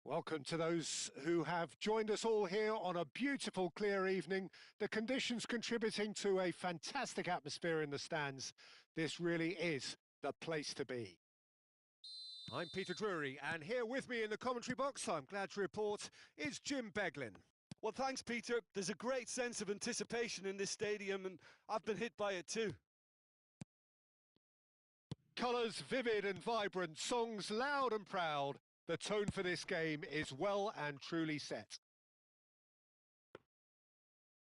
Welcome to those who have joined us all here on a beautiful, clear evening. The conditions contributing to a fantastic atmosphere in the stands. This really is the place to be. I'm Peter Drury, and here with me in the commentary box, I'm glad to report, is Jim Beglin. Well, thanks, Peter. There's a great sense of anticipation in this stadium, and I've been hit by it too. Colours vivid and vibrant, songs loud and proud. The tone for this game is well and truly set.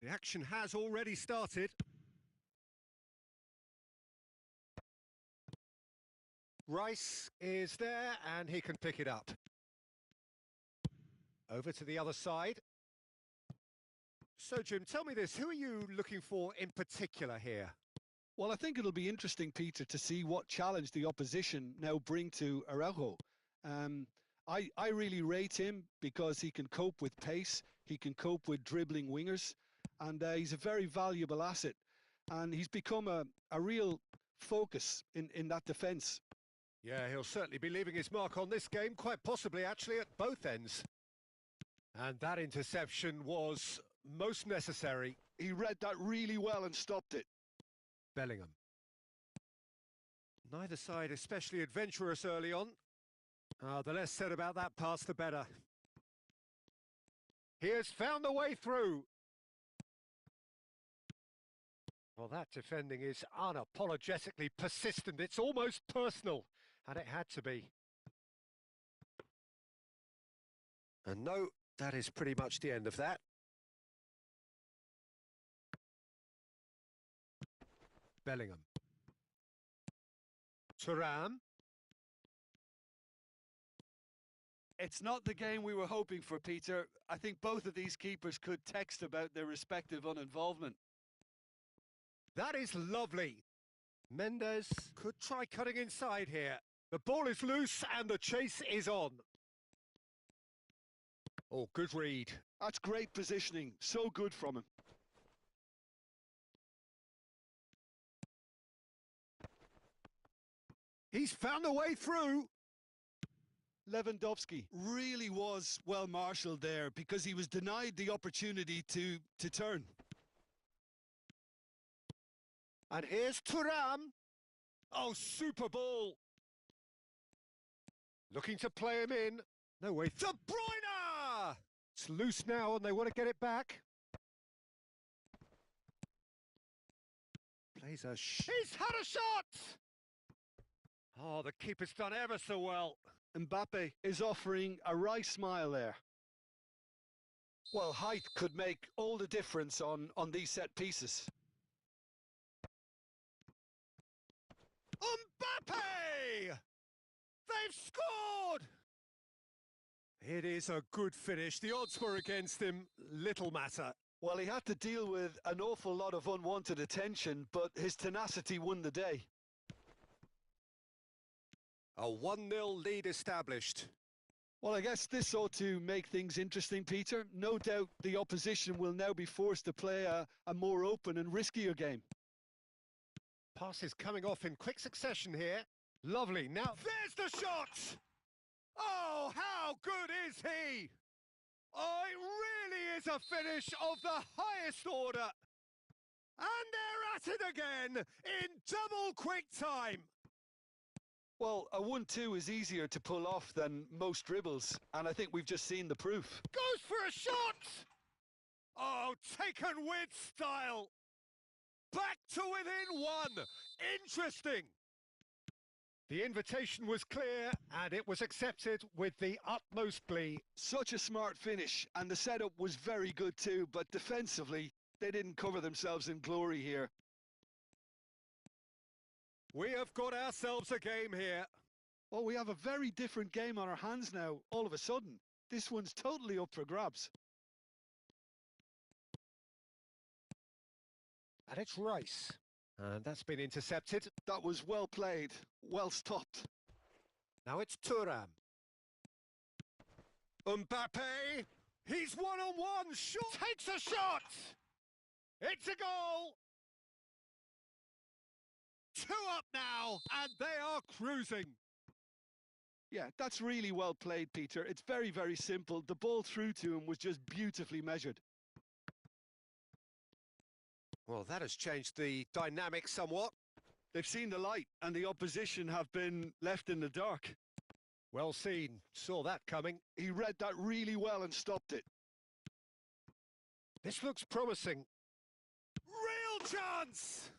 The action has already started. Rice is there and he can pick it up. Over to the other side. So, Jim, tell me this, who are you looking for in particular here? Well, I think it'll be interesting, Peter, to see what challenge the opposition now bring to Araujo. I really rate him because he can cope with pace, he can cope with dribbling wingers, and he's a very valuable asset. And he's become a real focus in that defence. Yeah, he'll certainly be leaving his mark on this game, quite possibly actually at both ends. And that interception was most necessary. He read that really well and stopped it. Bellingham. Neither side especially adventurous early on. The less said about that pass, the better. He has found the way through. Well, that defending is unapologetically persistent. It's almost personal, and it had to be. And no, that is pretty much the end of that. Bellingham. Thuram. It's not the game we were hoping for, Peter. I think both of these keepers could text about their respective uninvolvement. That is lovely. Mendes could try cutting inside here. The ball is loose and the chase is on. Oh, good read. That's great positioning. So good from him. He's found a way through. Lewandowski really was well marshalled there because he was denied the opportunity to turn. And here's Thuram. Oh, super ball. Looking to play him in. No way. De Bruyne! It's loose now and they want to get it back. Plays a He's had a shot! Oh, the keeper's done ever so well. Mbappe is offering a wry smile there. Well, height could make all the difference on these set pieces. Mbappe! They've scored! It is a good finish. The odds were against him. Little matter. Well, he had to deal with an awful lot of unwanted attention, but his tenacity won the day. A 1-0 lead established. Well, I guess this ought to make things interesting, Peter. No doubt the opposition will now be forced to play a more open and riskier game. Passes coming off in quick succession here. Lovely. Now, there's the shot! Oh, how good is he? Oh, it really is a finish of the highest order. And they're at it again in double quick time. Well, a 1-2 is easier to pull off than most dribbles, and I think we've just seen the proof. Goes for a shot! Oh, taken with style. Back to within one. Interesting. The invitation was clear, and it was accepted with the utmost glee. Such a smart finish, and the setup was very good too, but defensively, they didn't cover themselves in glory here. We have got ourselves a game here. Well, we have a very different game on our hands now, all of a sudden. This one's totally up for grabs. And it's Rice. And that's been intercepted. That was well played, well stopped. Now it's Thuram. Mbappe! He's one-on-one! Shot! Takes a shot! It's a goal! 2 up now, and they are cruising. Yeah, that's really well played, Peter. It's very, very simple. The ball through to him was just beautifully measured. Well, that has changed the dynamic somewhat. They've seen the light, and the opposition have been left in the dark. Well seen. Saw that coming. He read that really well and stopped it. This looks promising. Real chance!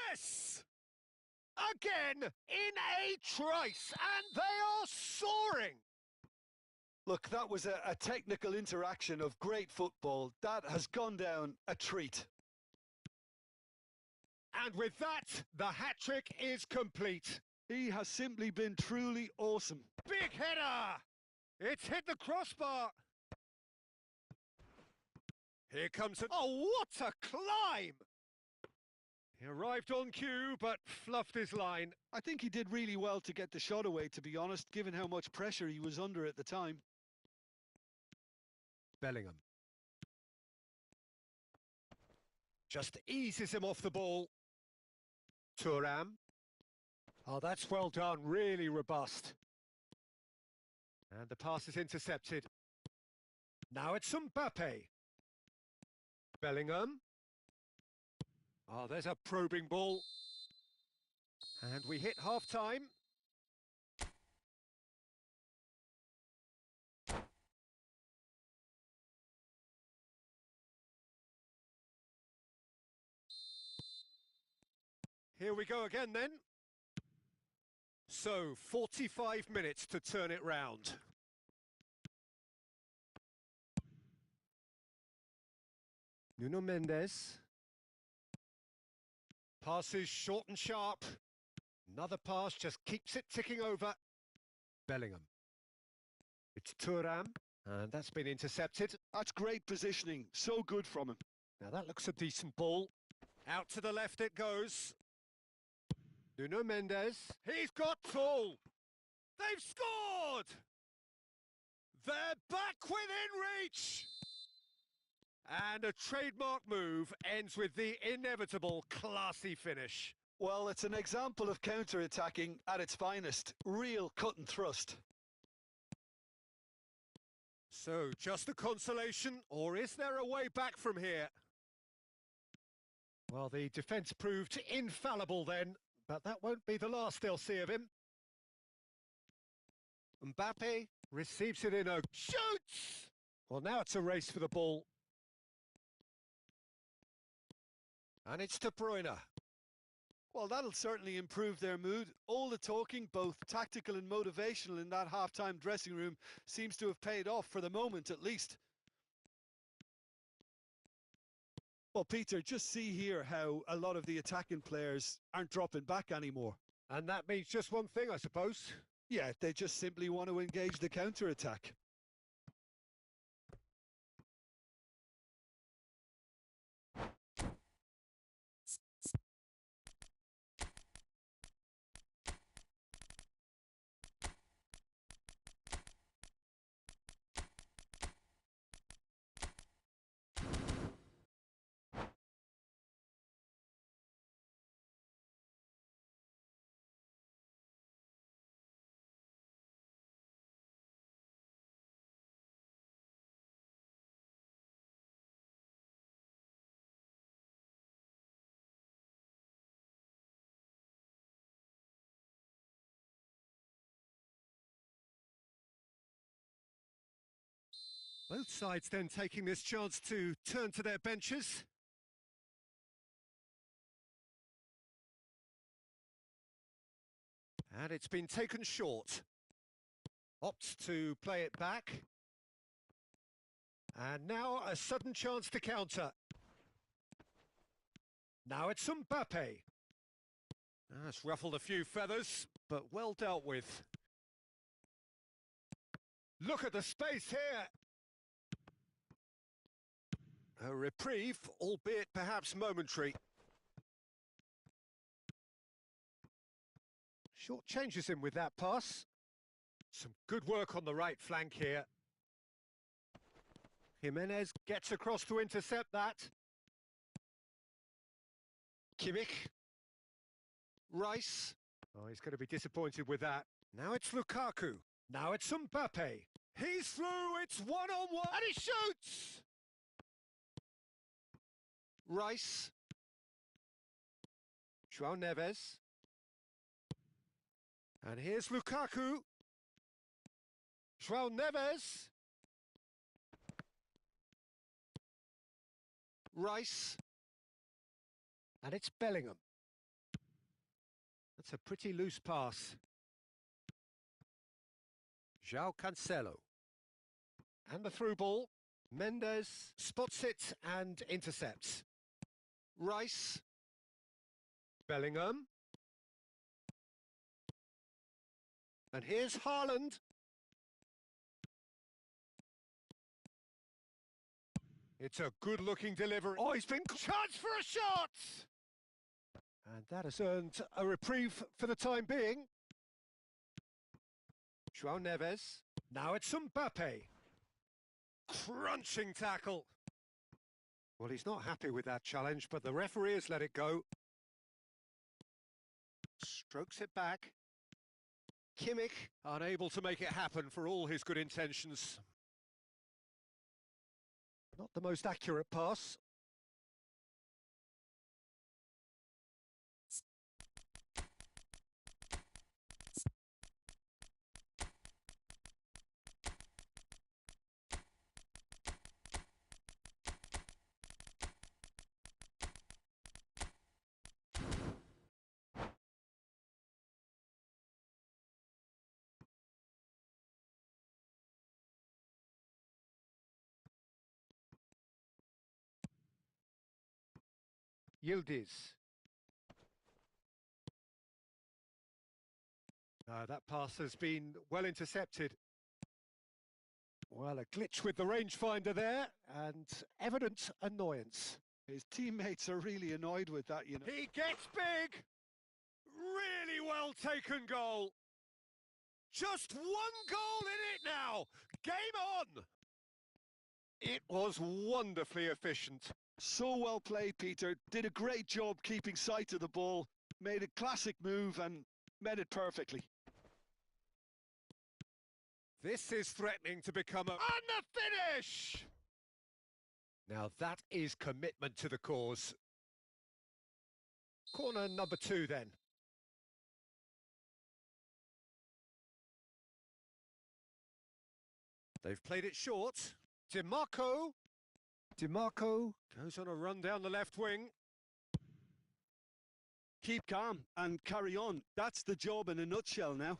Yes! Again, in a trice, and they are soaring! Look, that was a technical interaction of great football. That has gone down a treat. And with that, the hat-trick is complete. He has simply been truly awesome. Big header! It's hit the crossbar. Here comes a... Oh, what a climb! He arrived on cue, but fluffed his line. I think he did really well to get the shot away, to be honest, given how much pressure he was under at the time. Bellingham. Just eases him off the ball. Thuram. Oh, that's well done, really robust. And the pass is intercepted. Now it's Mbappe. Bellingham. Oh, there's a probing ball. And we hit half-time. Here we go again then. So, 45 minutes to turn it round. Nuno Mendes. Passes short and sharp. Another pass just keeps it ticking over. Bellingham. It's Thuram, and that's been intercepted. That's great positioning. So good from him. Now that looks a decent ball. Out to the left it goes. Nuno Mendes. He's got full. They've scored! They're back within reach! And a trademark move ends with the inevitable classy finish. Well, it's an example of counter-attacking at its finest. Real cut and thrust. So, just a consolation, or is there a way back from here? Well, the defence proved infallible then, but that won't be the last they'll see of him. Mbappe receives it in a... Shoots! Well, now it's a race for the ball. And it's De Bruyne. Well, that'll certainly improve their mood. All the talking, both tactical and motivational in that half-time dressing room, seems to have paid off for the moment at least. Well, Peter, just see here how a lot of the attacking players aren't dropping back anymore. And that means just one thing, I suppose. Yeah, they just simply want to engage the counter-attack. Both sides then taking this chance to turn to their benches. And it's been taken short. Opts to play it back. And now a sudden chance to counter. Now it's Mbappe. That's ruffled a few feathers, but well dealt with. Look at the space here. A reprieve, albeit perhaps momentary. Short changes him with that pass. Some good work on the right flank here. Jimenez gets across to intercept that. Kimmich. Rice. Oh, he's going to be disappointed with that. Now it's Lukaku. Now it's Mbappe. He's through, it's one-on-one, and he shoots! Rice. João Neves. And here's Lukaku. João Neves. Rice. And it's Bellingham. That's a pretty loose pass. João Cancelo. And the through ball. Mendes spots it and intercepts. Rice. Bellingham. And here's Haaland. It's a good-looking delivery. Oh, he's been... Chance for a shot! And that has earned a reprieve for the time being. João Neves. Now it's Mbappe. Crunching tackle. Well, he's not happy with that challenge, but the referee has let it go. Strokes it back. Kimmich, unable to make it happen for all his good intentions. Not the most accurate pass. Yildiz. That pass has been well intercepted. Well, a glitch with the rangefinder there, and evident annoyance. His teammates are really annoyed with that, you know. He gets big! Really well taken goal. Just one goal in it now. Game on! It was wonderfully efficient. So well played, Peter. Did a great job keeping sight of the ball. Made a classic move and met it perfectly. This is threatening to become a... And the finish! Now that is commitment to the cause. Corner number 2 then. They've played it short. DiMarco. DiMarco goes on a run down the left wing. Keep calm and carry on. That's the job in a nutshell now.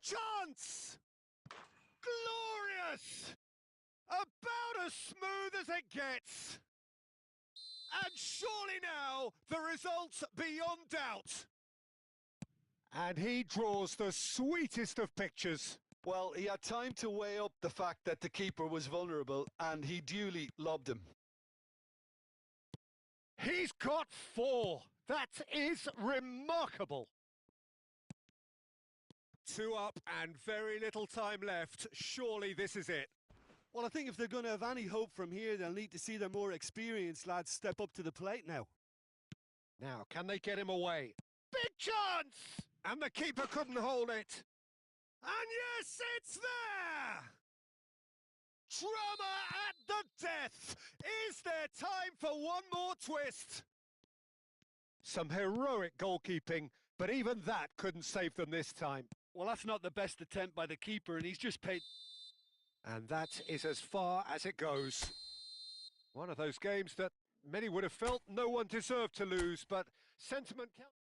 Chance! Glorious! About as smooth as it gets. And surely now, the result's beyond doubt. And he draws the sweetest of pictures. Well, he had time to weigh up the fact that the keeper was vulnerable, and he duly lobbed him. He's got 4. That is remarkable. 2 up and very little time left. Surely this is it. Well, I think if they're going to have any hope from here, they'll need to see their more experienced lads step up to the plate now. Now, can they get him away? Big chance! And the keeper couldn't hold it. And yes, it's there! Drama at the death! Is there time for one more twist? Some heroic goalkeeping, but even that couldn't save them this time. Well, that's not the best attempt by the keeper, and he's just paid... And that is as far as it goes. One of those games that many would have felt no one deserved to lose, but sentiment counts.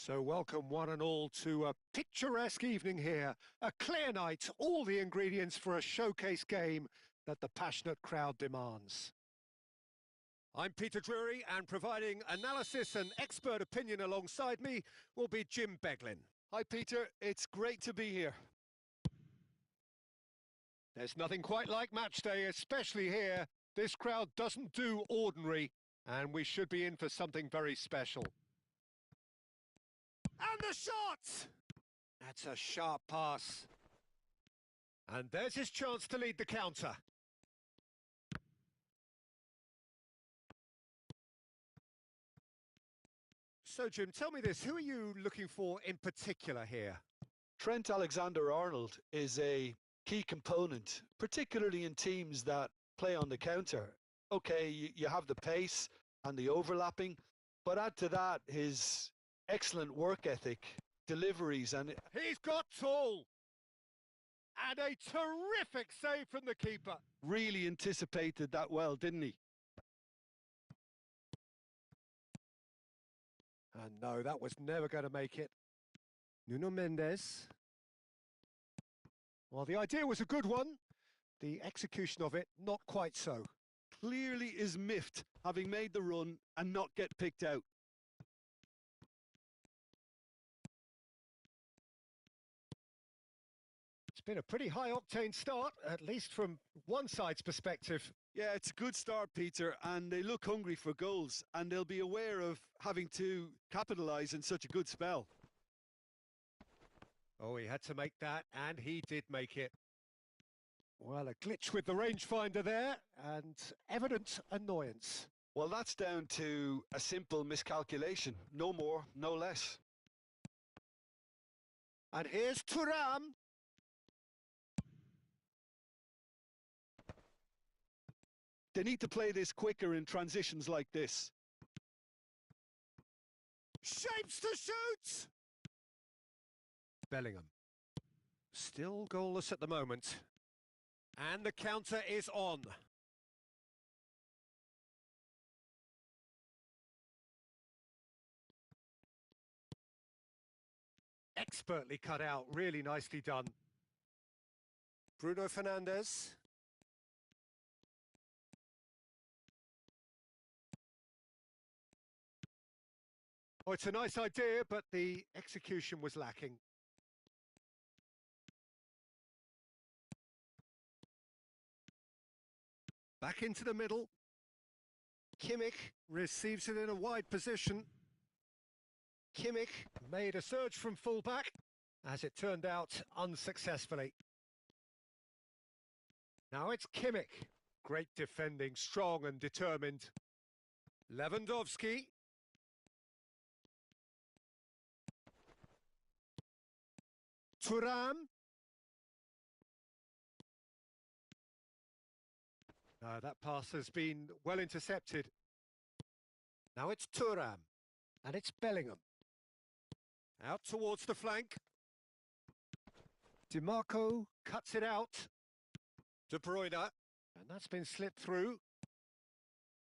So welcome one and all to a picturesque evening here. A clear night, all the ingredients for a showcase game that the passionate crowd demands. I'm Peter Drury, and providing analysis and expert opinion alongside me will be Jim Beglin. Hi, Peter. It's great to be here. There's nothing quite like match day, especially here. This crowd doesn't do ordinary, and we should be in for something very special. And the shot! That's a sharp pass. And there's his chance to lead the counter. So, Jim, tell me this, who are you looking for in particular here? Trent Alexander-Arnold is a key component, particularly in teams that play on the counter. Okay, you have the pace and the overlapping, but add to that his excellent work ethic, deliveries, and... He's got tall! And a terrific save from the keeper. Really anticipated that well, didn't he? And no, that was never going to make it. Nuno Mendes. Well, the idea was a good one. The execution of it, not quite so. Clearly is miffed, having made the run and not get picked out. It's been a pretty high-octane start, at least from one side's perspective. Yeah, it's a good start, Peter, and they look hungry for goals, and they'll be aware of having to capitalise in such a good spell. Oh, he had to make that, and he did make it. Well, a glitch with the rangefinder there, and evident annoyance. Well, that's down to a simple miscalculation. No more, no less. And here's Thuram. They need to play this quicker in transitions like this. Shapes to shoot! Bellingham. Still goalless at the moment. And the counter is on. Expertly cut out, really nicely done. Bruno Fernandes. Oh, it's a nice idea, but the execution was lacking. Back into the middle. Hiucbg receives it in a wide position. Hiucbg made a surge from fullback, as it turned out unsuccessfully. Now it's Hiucbg. Great defending, strong and determined. Lewandowski. Thuram. That pass has been well intercepted. Now it's Thuram. And it's Bellingham. Out towards the flank. DiMarco cuts it out. De Bruyne. And that's been slipped through.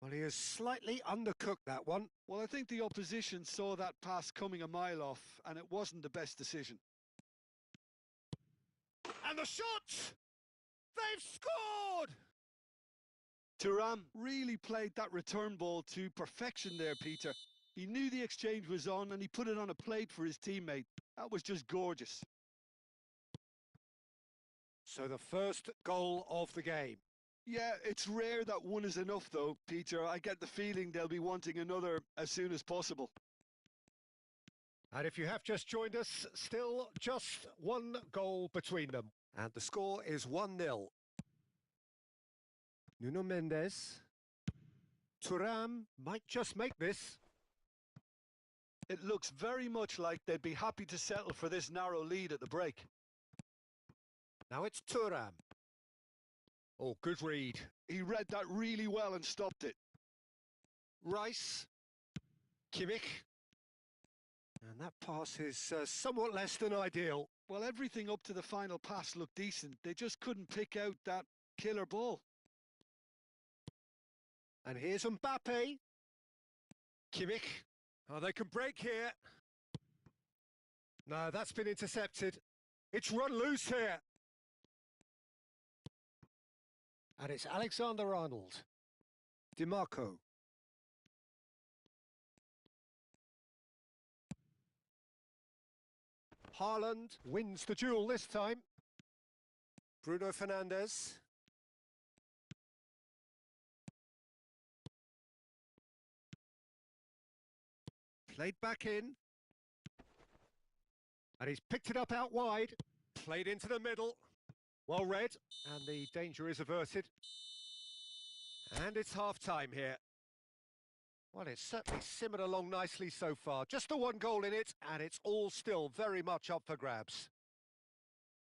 Well, he has slightly undercooked that one. Well, I think the opposition saw that pass coming a mile off, and it wasn't the best decision. And the shot! They've scored! Thuram really played that return ball to perfection there, Peter. He knew the exchange was on and he put it on a plate for his teammate. That was just gorgeous. So the first goal of the game. Yeah, it's rare that one is enough though, Peter. I get the feeling they'll be wanting another as soon as possible. And if you have just joined us, still just one goal between them. And the score is 1-0. Nuno Mendes. Thuram might just make this. It looks very much like they'd be happy to settle for this narrow lead at the break. Now it's Thuram. Oh, good read. He read that really well and stopped it. Rice. Hiucbg. And that pass is somewhat less than ideal. Well, everything up to the final pass looked decent. They just couldn't pick out that killer ball. And here's Mbappe. Hiucbg. Oh, they can break here. No, that's been intercepted. It's run loose here. And it's Alexander-Arnold. DiMarco. Haaland wins the duel this time. Bruno Fernandes. Played back in. And he's picked it up out wide. Played into the middle. Well read. And the danger is averted. And it's half-time here. Well, it's certainly simmered along nicely so far. Just the one goal in it, and it's all still very much up for grabs.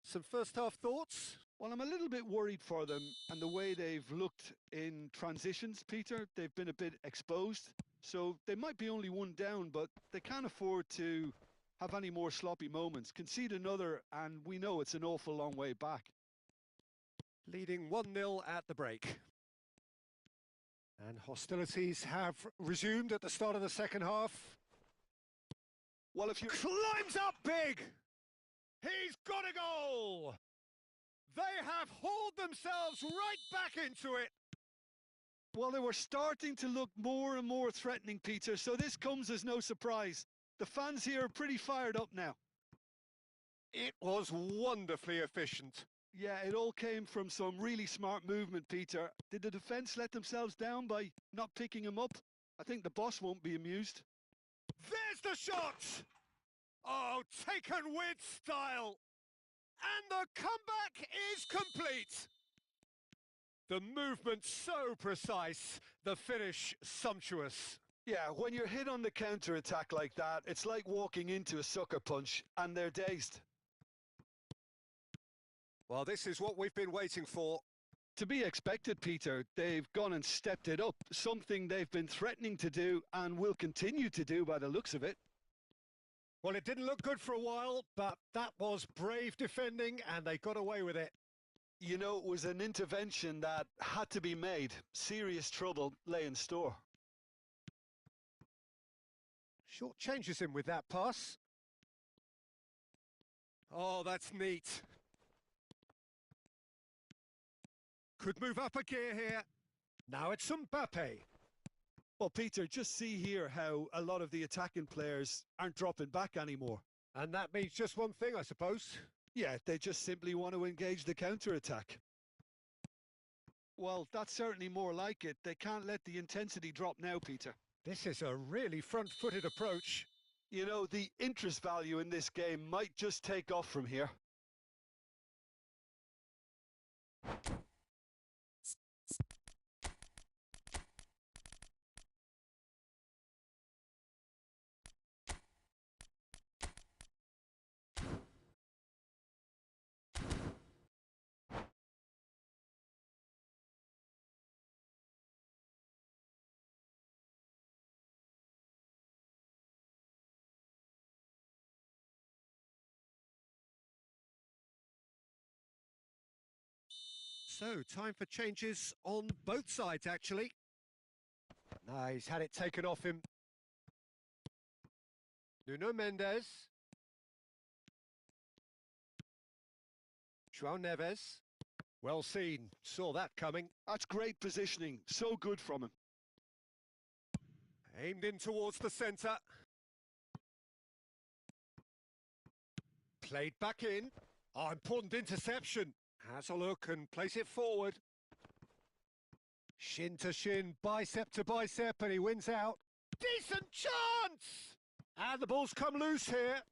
Some first-half thoughts? Well, I'm a little bit worried for them and the way they've looked in transitions, Peter. They've been a bit exposed, so they might be only one down, but they can't afford to have any more sloppy moments. Concede another, and we know it's an awful long way back. Leading 1-0 at the break. And hostilities have resumed at the start of the second half. Well, if you... Climbs up big! He's got a goal! They have hauled themselves right back into it! Well, they were starting to look more and more threatening, Peter, so this comes as no surprise. The fans here are pretty fired up now. It was wonderfully efficient. Yeah, it all came from some really smart movement, Peter. Did the defence let themselves down by not picking him up? I think the boss won't be amused. There's the shot! Oh, taken with style! And the comeback is complete! The movement so precise, the finish sumptuous. Yeah, when you're hit on the counter-attack like that, it's like walking into a sucker punch, and they're dazed. Well, this is what we've been waiting for. To be expected, Peter. They've gone and stepped it up, something they've been threatening to do and will continue to do by the looks of it. Well, it didn't look good for a while, but that was brave defending and they got away with it. You know, it was an intervention that had to be made. Serious trouble lay in store. Short changes him with that pass. Oh, that's neat. Could move up a gear here. Now it's Mbappe. Well, Peter, just see here how a lot of the attacking players aren't dropping back anymore. And that means just one thing, I suppose. Yeah, they just simply want to engage the counter-attack. Well, that's certainly more like it. They can't let the intensity drop now, Peter. This is a really front-footed approach. You know, the interest value in this game might just take off from here. So, time for changes on both sides, actually. No, he's had it taken off him. Nuno Mendes. João Neves. Well seen. Saw that coming. That's great positioning. So good from him. Aimed in towards the centre. Played back in. Oh, important interception. Has a look and place it forward. Shin to shin, bicep to bicep, and he wins out. Decent chance! And the ball's come loose here.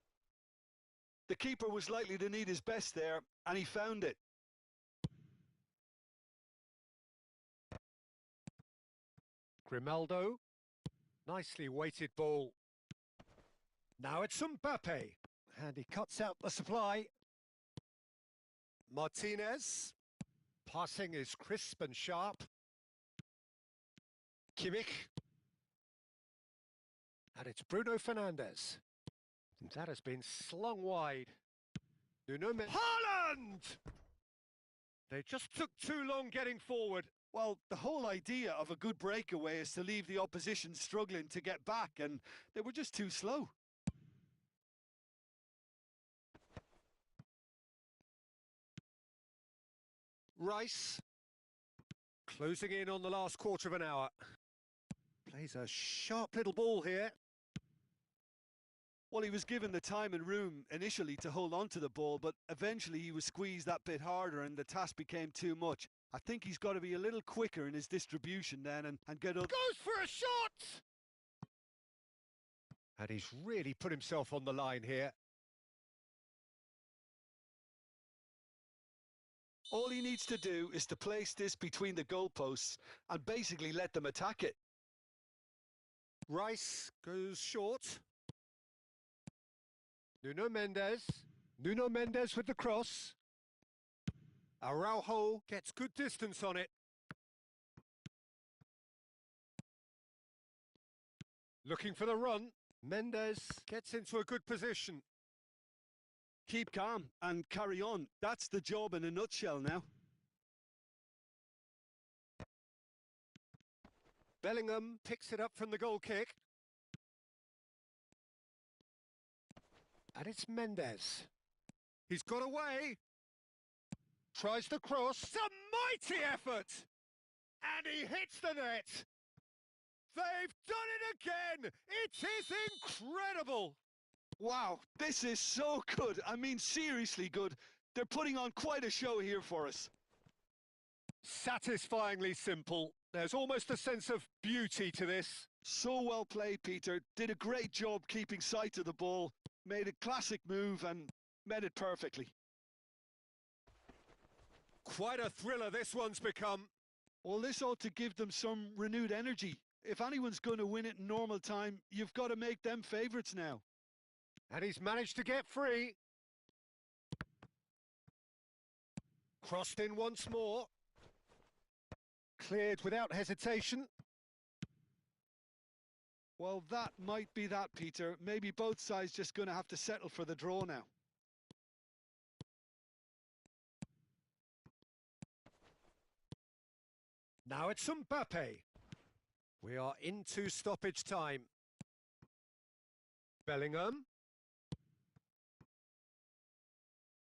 The keeper was likely to need his best there, and he found it. Grimaldo. Nicely weighted ball. Now it's Mbappe. And he cuts out the supply. Martinez. Passing is crisp and sharp. Kimmich. And it's Bruno Fernandes. That has been slung wide. Haaland! They just took too long getting forward. Well, the whole idea of a good breakaway is to leave the opposition struggling to get back, and they were just too slow. Rice. Closing in on the last quarter of an hour. Plays a sharp little ball here. Well, he was given the time and room initially to hold on to the ball, but eventually he was squeezed that bit harder and the task became too much. I think he's got to be a little quicker in his distribution then and get up. Goes for a shot! And he's really put himself on the line here. All he needs to do is to place this between the goalposts and basically let them attack it. Rice goes short. Nuno Mendes with the cross. Araujo gets good distance on it. Looking for the run. Mendes gets into a good position. Keep calm and carry on. That's the job in a nutshell now. Bellingham picks it up from the goal kick. And it's Mendes. He's got away. Tries the cross. It's a mighty effort. And he hits the net. They've done it again. It is incredible. Wow, this is so good. I mean, seriously good. They're putting on quite a show here for us. Satisfyingly simple. There's almost a sense of beauty to this. So well played, Peter. Did a great job keeping sight of the ball. Made a classic move and met it perfectly. Quite a thriller this one's become. Well, this ought to give them some renewed energy. If anyone's going to win it in normal time, you've got to make them favourites now. And he's managed to get free. Crossed in once more. Cleared without hesitation. Well, that might be that, Peter. Maybe both sides just going to have to settle for the draw now. Now it's Mbappe. We are into stoppage time. Bellingham.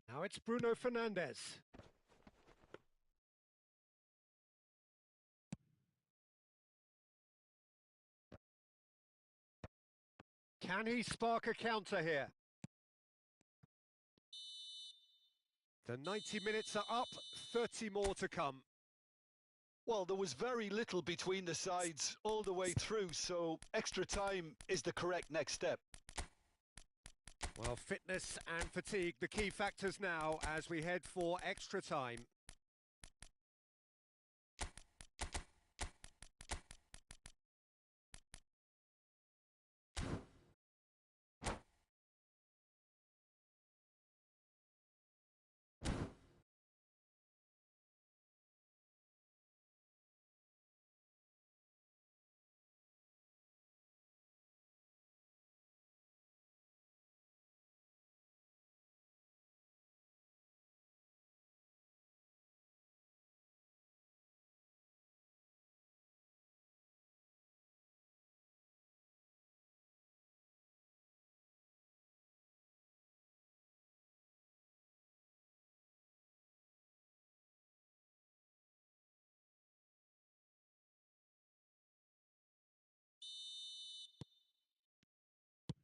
Now it's Bruno Fernandes. Can he spark a counter here? The 90 minutes are up, 30 more to come. Well, there was very little between the sides all the way through, so extra time is the correct next step. Well, fitness and fatigue, the key factors now as we head for extra time.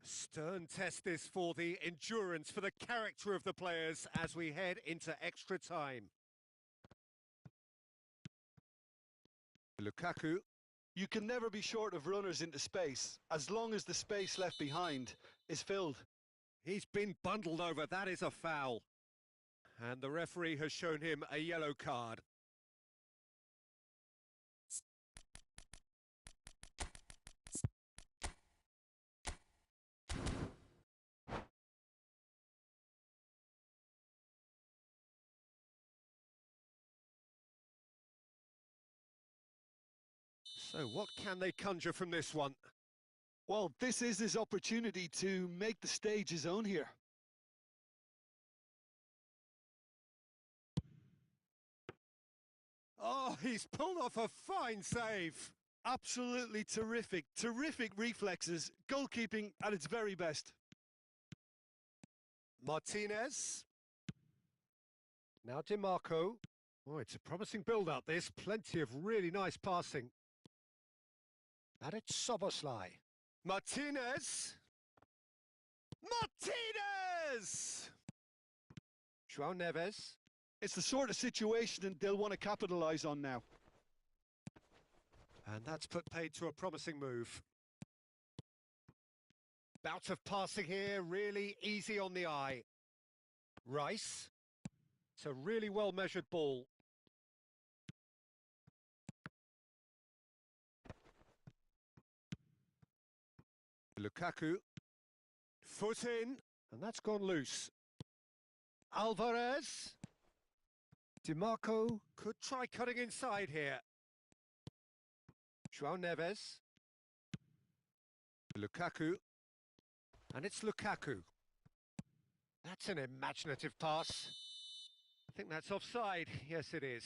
Stern test this for the endurance, for the character of the players as we head into extra time. Lukaku. You can never be short of runners into space, as long as the space left behind is filled. He's been bundled over, that is a foul. And the referee has shown him a yellow card. So what can they conjure from this one? Well, this is his opportunity to make the stage his own here. Oh, he's pulled off a fine save. Absolutely terrific. Terrific reflexes. Goalkeeping at its very best. Martinez. Now DiMarco. Oh, it's a promising build-up, this. Plenty of really nice passing. And it's Soboslai. Martinez! Martinez! João Neves. It's the sort of situation that they'll want to capitalise on now. And that's put paid to a promising move. Bout of passing here, really easy on the eye. Rice. It's a really well-measured ball. Lukaku. Foot in, and that's gone loose. Alvarez. DiMarco could try cutting inside here. João Neves. Lukaku. And it's Lukaku. That's an imaginative pass. I think that's offside. Yes, it is.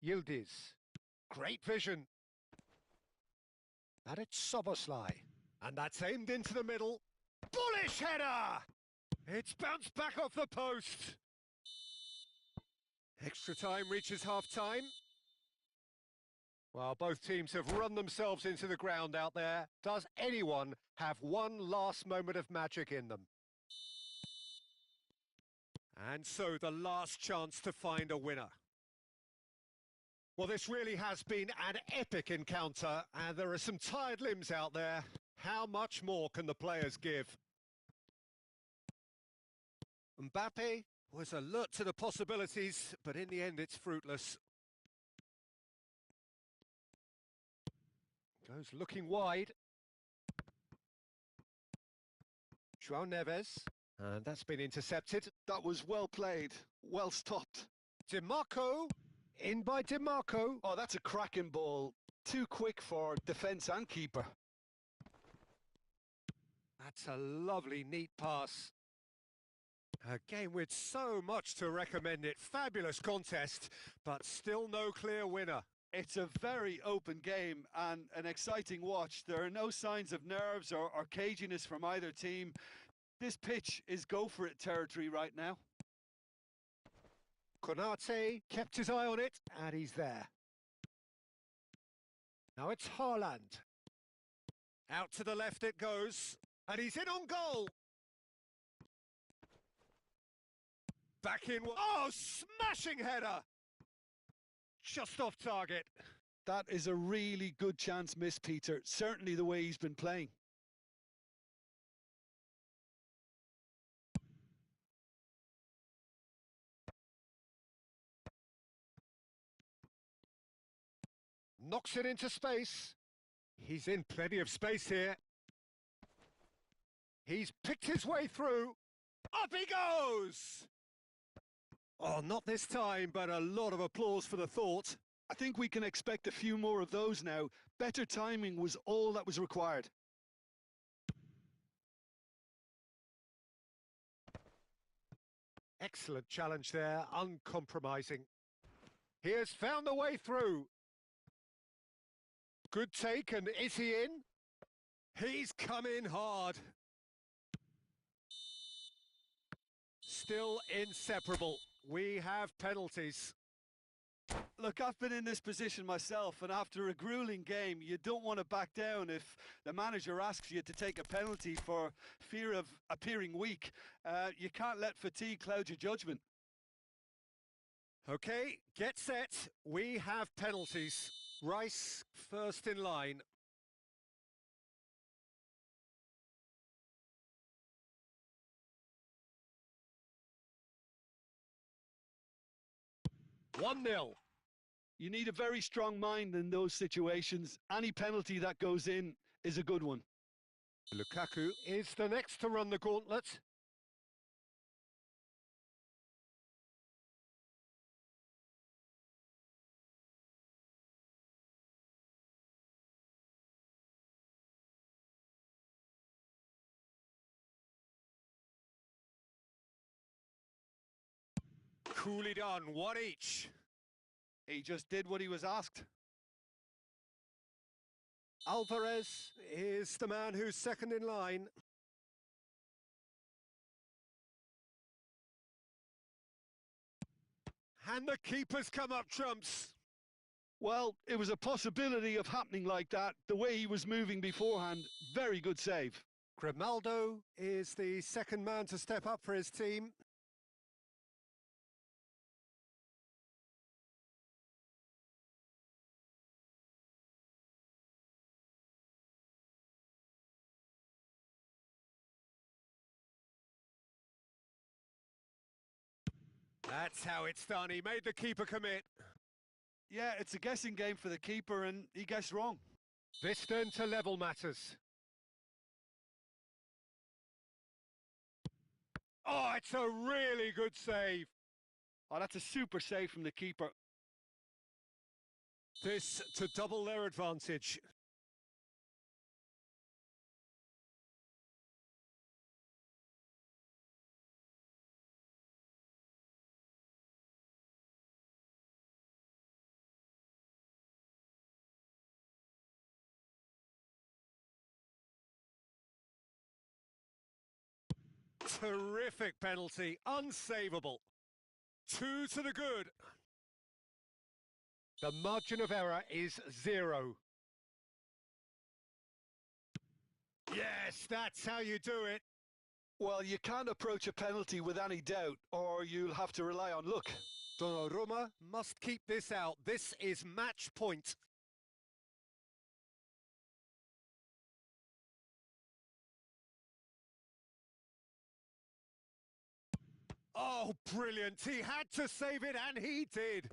Yildiz. Great vision. And it's Soboslai. And that's aimed into the middle. Bullish header! It's bounced back off the post. Extra time reaches half-time. Well, both teams have run themselves into the ground out there. Does anyone have one last moment of magic in them? And so the last chance to find a winner. Well, this really has been an epic encounter, and there are some tired limbs out there. How much more can the players give? Mbappe was alert to the possibilities, but in the end it's fruitless. Goes looking wide. João Neves, and that's been intercepted. That was well played, well stopped. DiMarco, in by DiMarco. Oh, that's a cracking ball. Too quick for defence and keeper. That's a lovely, neat pass. A game with so much to recommend it. Fabulous contest, but still no clear winner. It's a very open game and an exciting watch. There are no signs of nerves or caginess from either team. This pitch is go-for-it territory right now. Konate kept his eye on it, and he's there. Now it's Haaland. Out to the left it goes, and he's in on goal. Back in. Oh, smashing header! Just off target. That is a really good chance missed, Peter. Certainly the way he's been playing. Knocks it into space. He's in plenty of space here. He's picked his way through. Up he goes! Oh, not this time, but a lot of applause for the thought. I think we can expect a few more of those now. Better timing was all that was required. Excellent challenge there, uncompromising. He has found the way through. Good take, and is he in? He's come in hard. Still inseparable. We have penalties. Look, I've been in this position myself, and after a grueling game, you don't want to back down if the manager asks you to take a penalty for fear of appearing weak. You can't let fatigue cloud your judgment. Okay, get set. We have penalties. Rice first in line. One 0. You need a very strong mind in those situations. Any penalty that goes in is a good one. Lukaku is the next to run the gauntlet. Coolly done, one each. He just did what he was asked. Alvarez is the man who's second in line. And the keeper's come up trumps. Well, it was a possibility of happening like that. The way he was moving beforehand, very good save. Grimaldo is the second man to step up for his team. That's how it's done. He made the keeper commit. Yeah, it's a guessing game for the keeper, and he guessed wrong. This turn to level matters. Oh, it's a really good save. Oh, that's a super save from the keeper. This to double their advantage. Terrific penalty, unsavable. 2 to the good. The margin of error is 0. Yes, that's how you do it. Well, you can't approach a penalty with any doubt, or you'll have to rely on luck. Donnarumma must keep this out. This is match point. Oh, brilliant. He had to save it, and he did.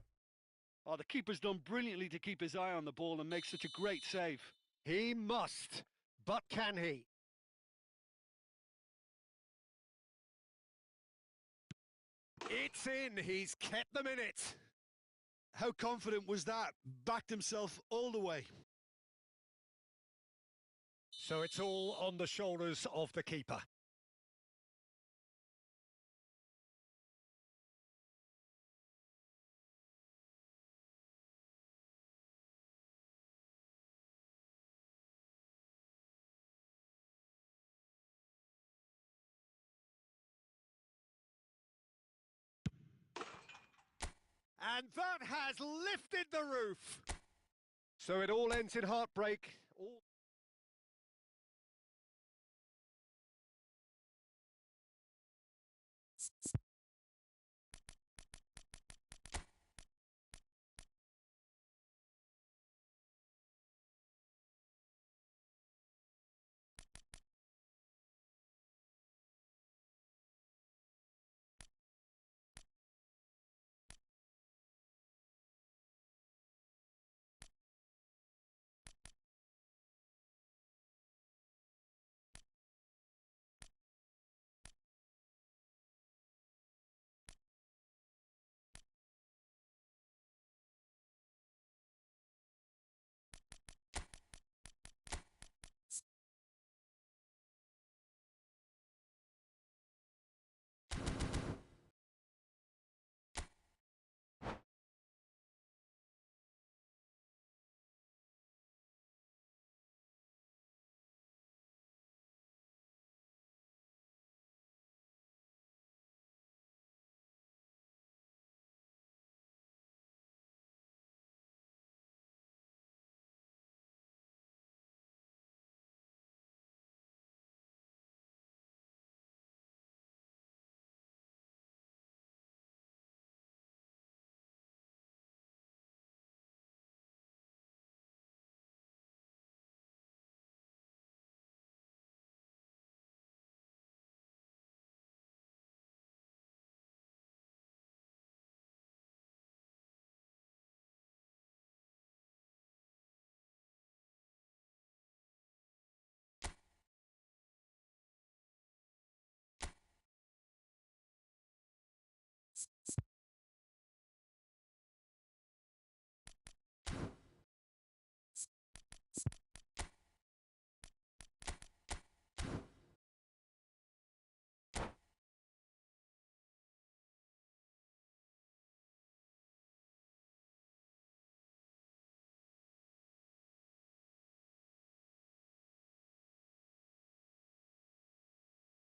Oh, the keeper's done brilliantly to keep his eye on the ball and make such a great save. He must, but can he? It's in. He's kept them in it. How confident was that? Backed himself all the way. So it's all on the shoulders of the keeper. And that has lifted the roof. So it all ends in heartbreak.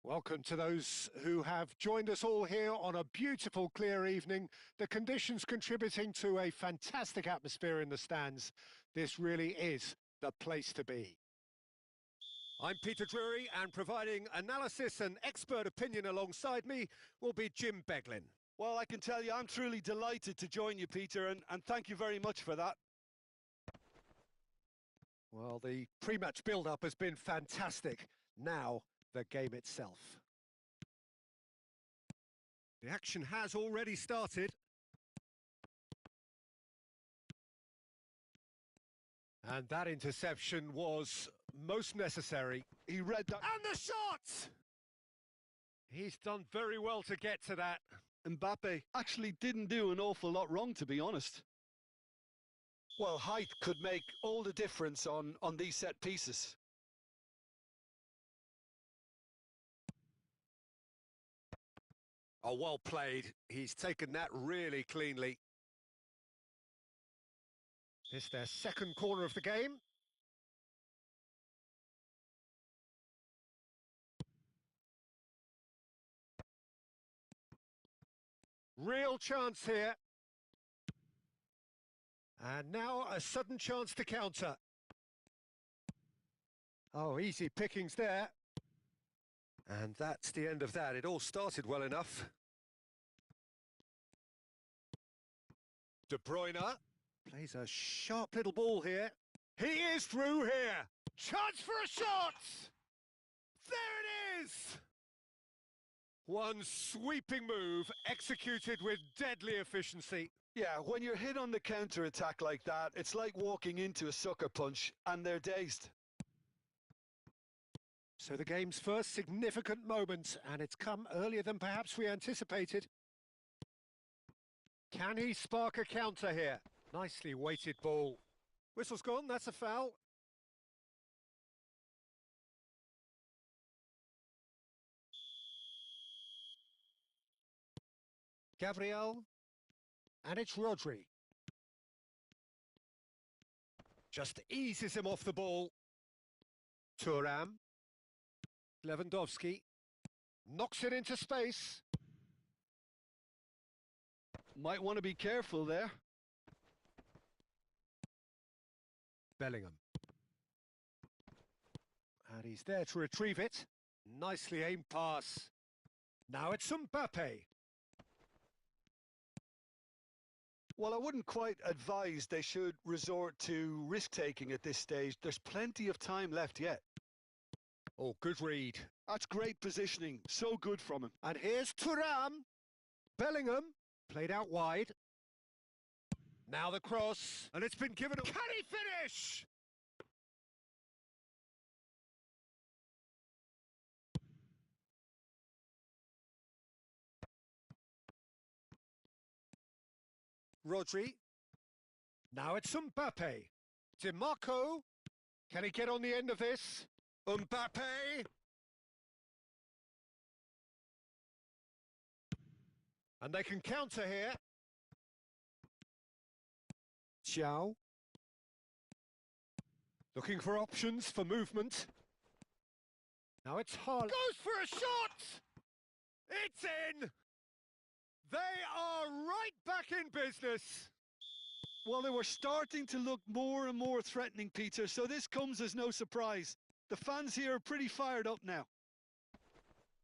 Welcome to those who have joined us all here on a beautiful, clear evening. The conditions contributing to a fantastic atmosphere in the stands. This really is the place to be. I'm Peter Drury, and providing analysis and expert opinion alongside me will be Jim Beglin. Well, I can tell you I'm truly delighted to join you, Peter, and thank you very much for that. Well, the pre-match build-up has been fantastic. Now, the game itself. The action has already started. And that interception was most necessary. He read that. And the shot! He's done very well to get to that. Mbappe actually didn't do an awful lot wrong, to be honest. Well, height could make all the difference on these set pieces. Oh, well played. He's taken that really cleanly. This is their second corner of the game. Real chance here. And now a sudden chance to counter. Oh, easy pickings there. And that's the end of that. It all started well enough. De Bruyne plays a sharp little ball here. He is through here. Chance for a shot! There it is! One sweeping move executed with deadly efficiency. Yeah, when you're hit on the counter-attack like that, it's like walking into a sucker punch and they're dazed. So the game's first significant moment, and it's come earlier than perhaps we anticipated. Can he spark a counter here? Nicely weighted ball. Whistle's gone, that's a foul. Gabriel. And it's Rodri. Just eases him off the ball. Thuram. Lewandowski. Knocks it into space. Might want to be careful there. Bellingham. And he's there to retrieve it. Nicely aimed pass. Now it's Mbappe. Well, I wouldn't quite advise they should resort to risk-taking at this stage. There's plenty of time left yet. Oh, good read. That's great positioning. So good from him. And here's Thuram. Bellingham. Played out wide. Now the cross. And it's been given... Can he finish? Rodri. Now it's Mbappe. DiMarco. Can he get on the end of this? Mbappe. And they can counter here. Giao. Looking for options for movement. Now it's Haaland. Goes for a shot! It's in! They are right back in business. Well, they were starting to look more and more threatening, Peter, so this comes as no surprise. The fans here are pretty fired up now.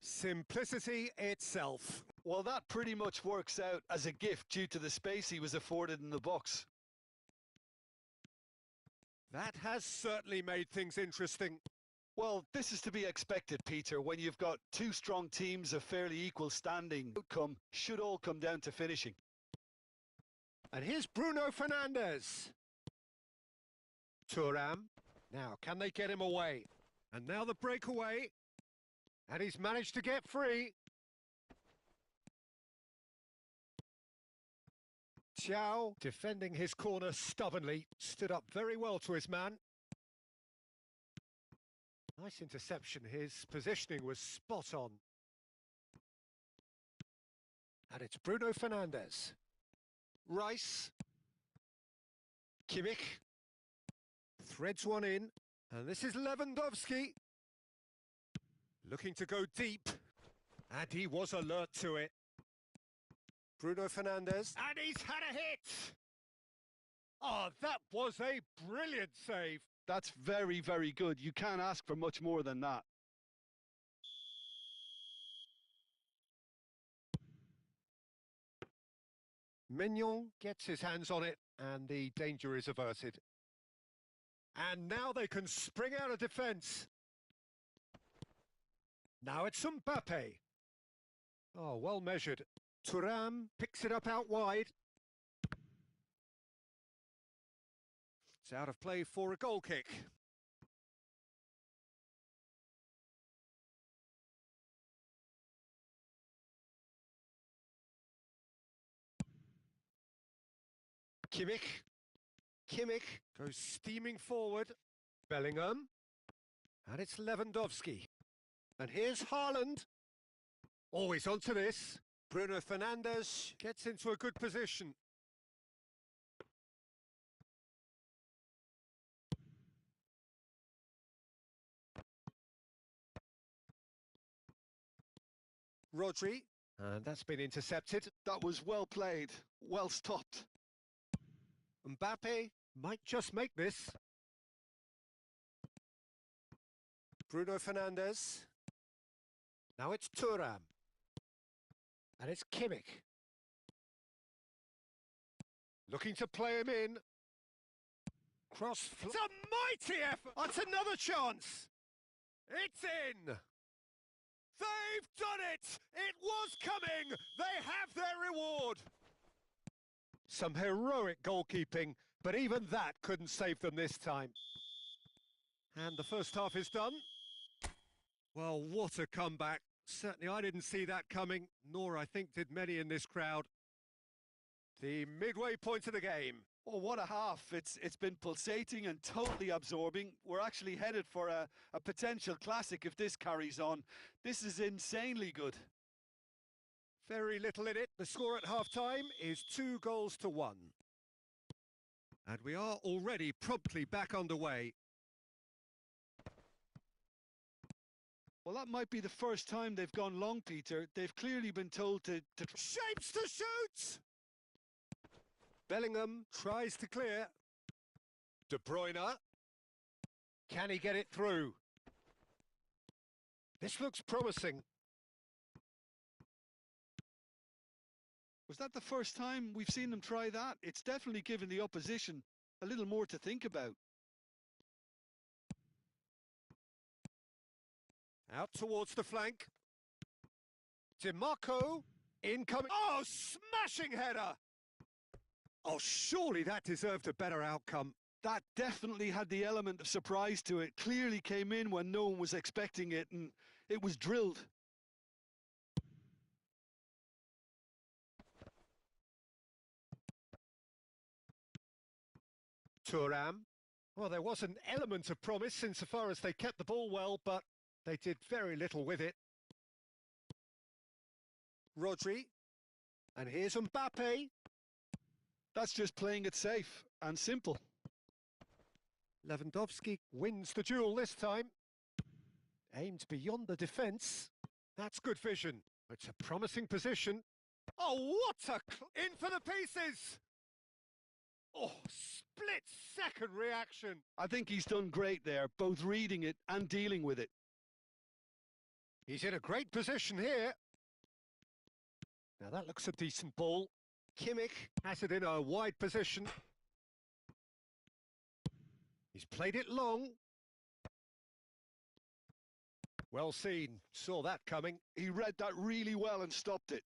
Simplicity itself. Well, that pretty much works out as a gift due to the space he was afforded in the box. That has certainly made things interesting. Well, this is to be expected, Peter, when you've got two strong teams of fairly equal standing. Outcome should all come down to finishing. And here's Bruno Fernandes. Thuram. Now, can they get him away? And now the breakaway. And he's managed to get free. Giao, defending his corner stubbornly, stood up very well to his man. Nice interception. His positioning was spot on. And it's Bruno Fernandes. Rice. Kimmich. Threads one in. And this is Lewandowski. Looking to go deep. And he was alert to it. Bruno Fernandes. And he's had a hit! Oh, that was a brilliant save. That's very, very good. You can't ask for much more than that. Mignon gets his hands on it, and the danger is averted. And now they can spring out of defence. Now it's Mbappe. Oh, well measured. Thuram picks it up out wide. It's out of play for a goal kick. Kimmich goes steaming forward. Bellingham. And it's Lewandowski. And here's Haaland. Always onto this. Bruno Fernandes gets into a good position. Rodri. And that's been intercepted. That was well played, well stopped. Mbappe might just make this. Bruno Fernandes. Now it's Thuram. And it's Kimmich. Looking to play him in. Cross. It's a mighty effort. That's another chance. It's in. They've done it. It was coming. They have their reward. Some heroic goalkeeping, but even that couldn't save them this time. And the first half is done. Well, what a comeback. Certainly I didn't see that coming, nor I think did many in this crowd. The midway point of the game. Oh, what a half. It's been pulsating and totally absorbing. We're actually headed for a potential classic if this carries on. This is insanely good. Very little in it. The score at half-time is 2-1. And we are already promptly back underway. Well, that might be the first time they've gone long, Peter. They've clearly been told to... Shapes to shoot! Bellingham tries to clear. De Bruyne. Can he get it through? This looks promising. Was that the first time we've seen them try that? It's definitely given the opposition a little more to think about. Out towards the flank. DiMarco, incoming. Oh, smashing header! Oh, surely that deserved a better outcome. That definitely had the element of surprise to it. Clearly came in when no one was expecting it, and it was drilled. Thuram. Well, there was an element of promise insofar as they kept the ball well, but they did very little with it. Rodri. And here's Mbappe. That's just playing it safe and simple. Lewandowski wins the duel this time. Aimed beyond the defence. That's good vision. It's a promising position. Oh, what a... in for the pieces! Oh, split-second reaction. I think he's done great there, both reading it and dealing with it. He's in a great position here. Now that looks a decent ball. Kimmich has it in a wide position. He's played it long. Well seen, saw that coming. He read that really well and stopped it.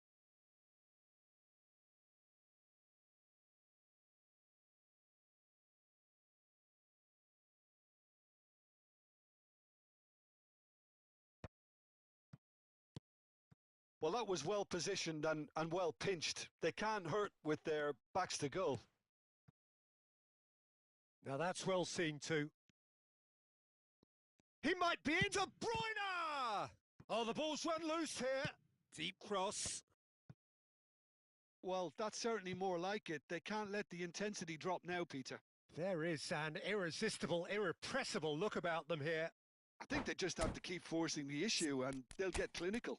Well, that was well positioned and well pinched. They can't hurt with their backs to goal. Now that's well seen too. He might be in. De Bruyne! Oh, the ball's run loose here. Deep cross. Well, that's certainly more like it. They can't let the intensity drop now, Peter. There is an irresistible, irrepressible look about them here. I think they just have to keep forcing the issue and they'll get clinical.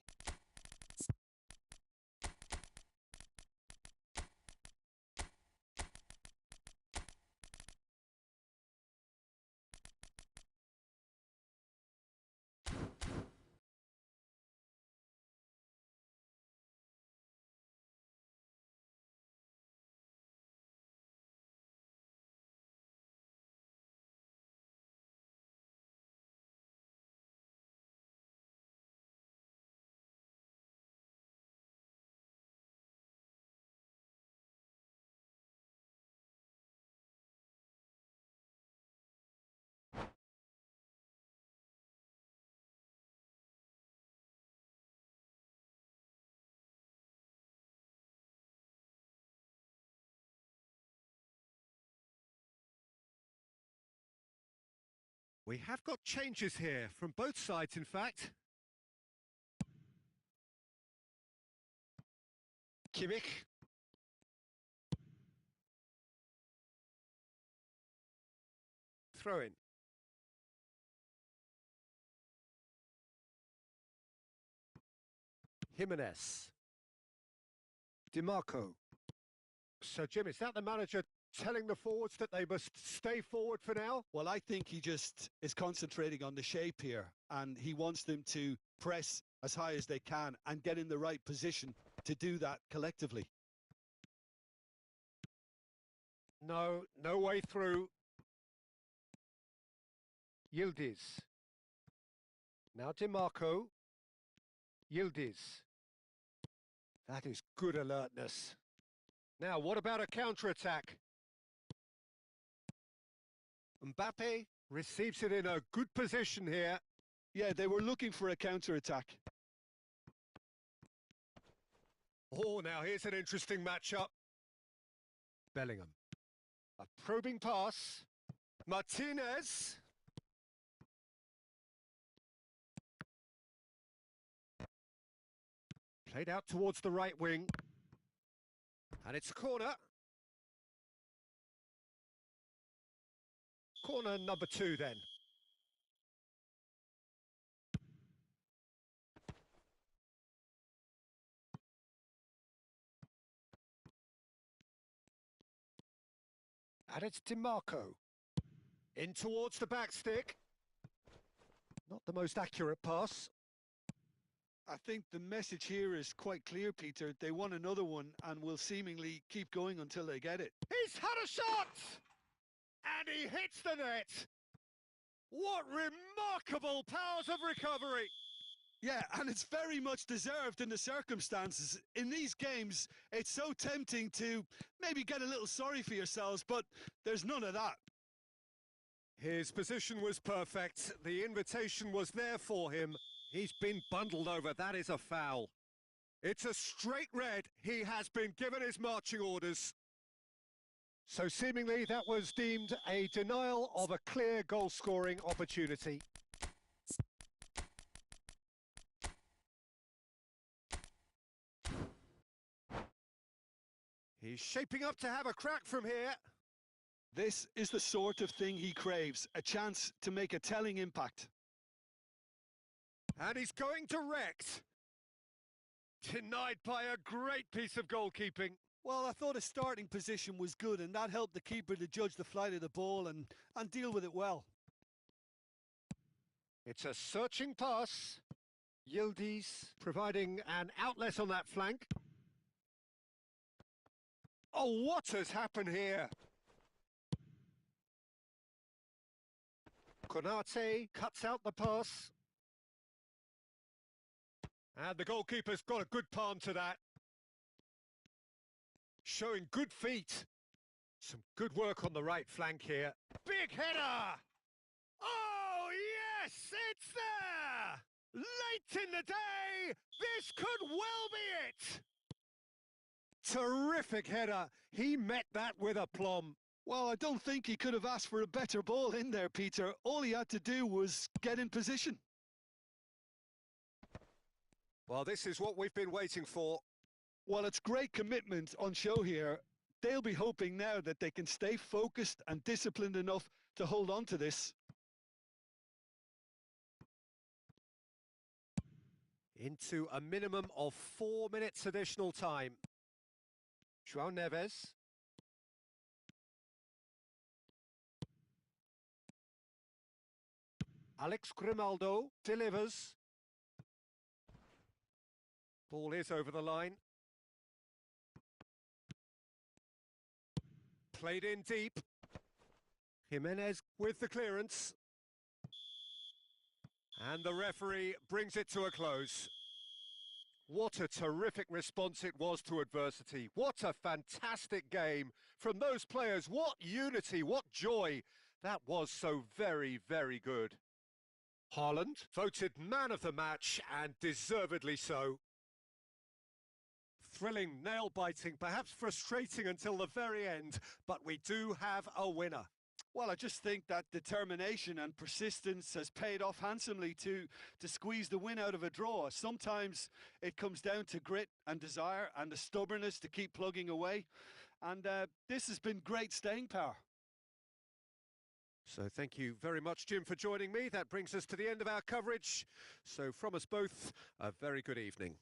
We have got changes here, from both sides in fact. Kimmich. Throw in. Jimenez. DiMarco. So, Jim, is that the manager telling the forwards that they must stay forward for now? Well, I think he just is concentrating on the shape here, and he wants them to press as high as they can and get in the right position to do that collectively. No way through. Yildiz. Now DiMarco. Yildiz. That is good alertness. Now, what about a counter-attack? Mbappe receives it in a good position here. Yeah, they were looking for a counter-attack. Oh, now here's an interesting matchup. Bellingham. A probing pass. Martinez. Played out towards the right wing. And it's a corner. Corner number 2 then. And it's DiMarco. In towards the back stick. Not the most accurate pass. I think the message here is quite clear, Peter. They want another one and will seemingly keep going until they get it. He's had a shot! And he hits the net! What remarkable powers of recovery! Yeah, and it's very much deserved in the circumstances. In these games, it's so tempting to maybe get a little sorry for yourselves, but there's none of that. His position was perfect. The invitation was there for him. He's been bundled over. That is a foul. It's a straight red. He has been given his marching orders. So seemingly that was deemed a denial of a clear goal-scoring opportunity. He's shaping up to have a crack from here. This is the sort of thing he craves, a chance to make a telling impact. And he's going direct. Denied by a great piece of goalkeeping. Well, I thought his starting position was good, and that helped the keeper to judge the flight of the ball and deal with it well. It's a searching pass. Yildiz providing an outlet on that flank. Oh, what has happened here? Konate cuts out the pass. And the goalkeeper's got a good palm to that. Showing good feet. Some good work on the right flank here. Big header! Oh, yes, it's there! Late in the day, this could well be it! Terrific header. He met that with aplomb. Well, I don't think he could have asked for a better ball in there, Peter. All he had to do was get in position. Well, this is what we've been waiting for. Well, it's great commitment on show here. They'll be hoping now that they can stay focused and disciplined enough to hold on to this. Into a minimum of 4 minutes additional time. João Neves. Alex Grimaldo delivers. Ball is over the line. Played in deep. Jimenez with the clearance. And the referee brings it to a close. What a terrific response it was to adversity. What a fantastic game from those players. What unity, what joy. That was so very, very good. Haaland voted man of the match, and deservedly so. Thrilling, nail-biting, perhaps frustrating until the very end, but we do have a winner. Well, I just think that determination and persistence has paid off handsomely to squeeze the win out of a draw. Sometimes it comes down to grit and desire and the stubbornness to keep plugging away. And this has been great staying power. So thank you very much, Jim, for joining me. That brings us to the end of our coverage. So from us both, a very good evening.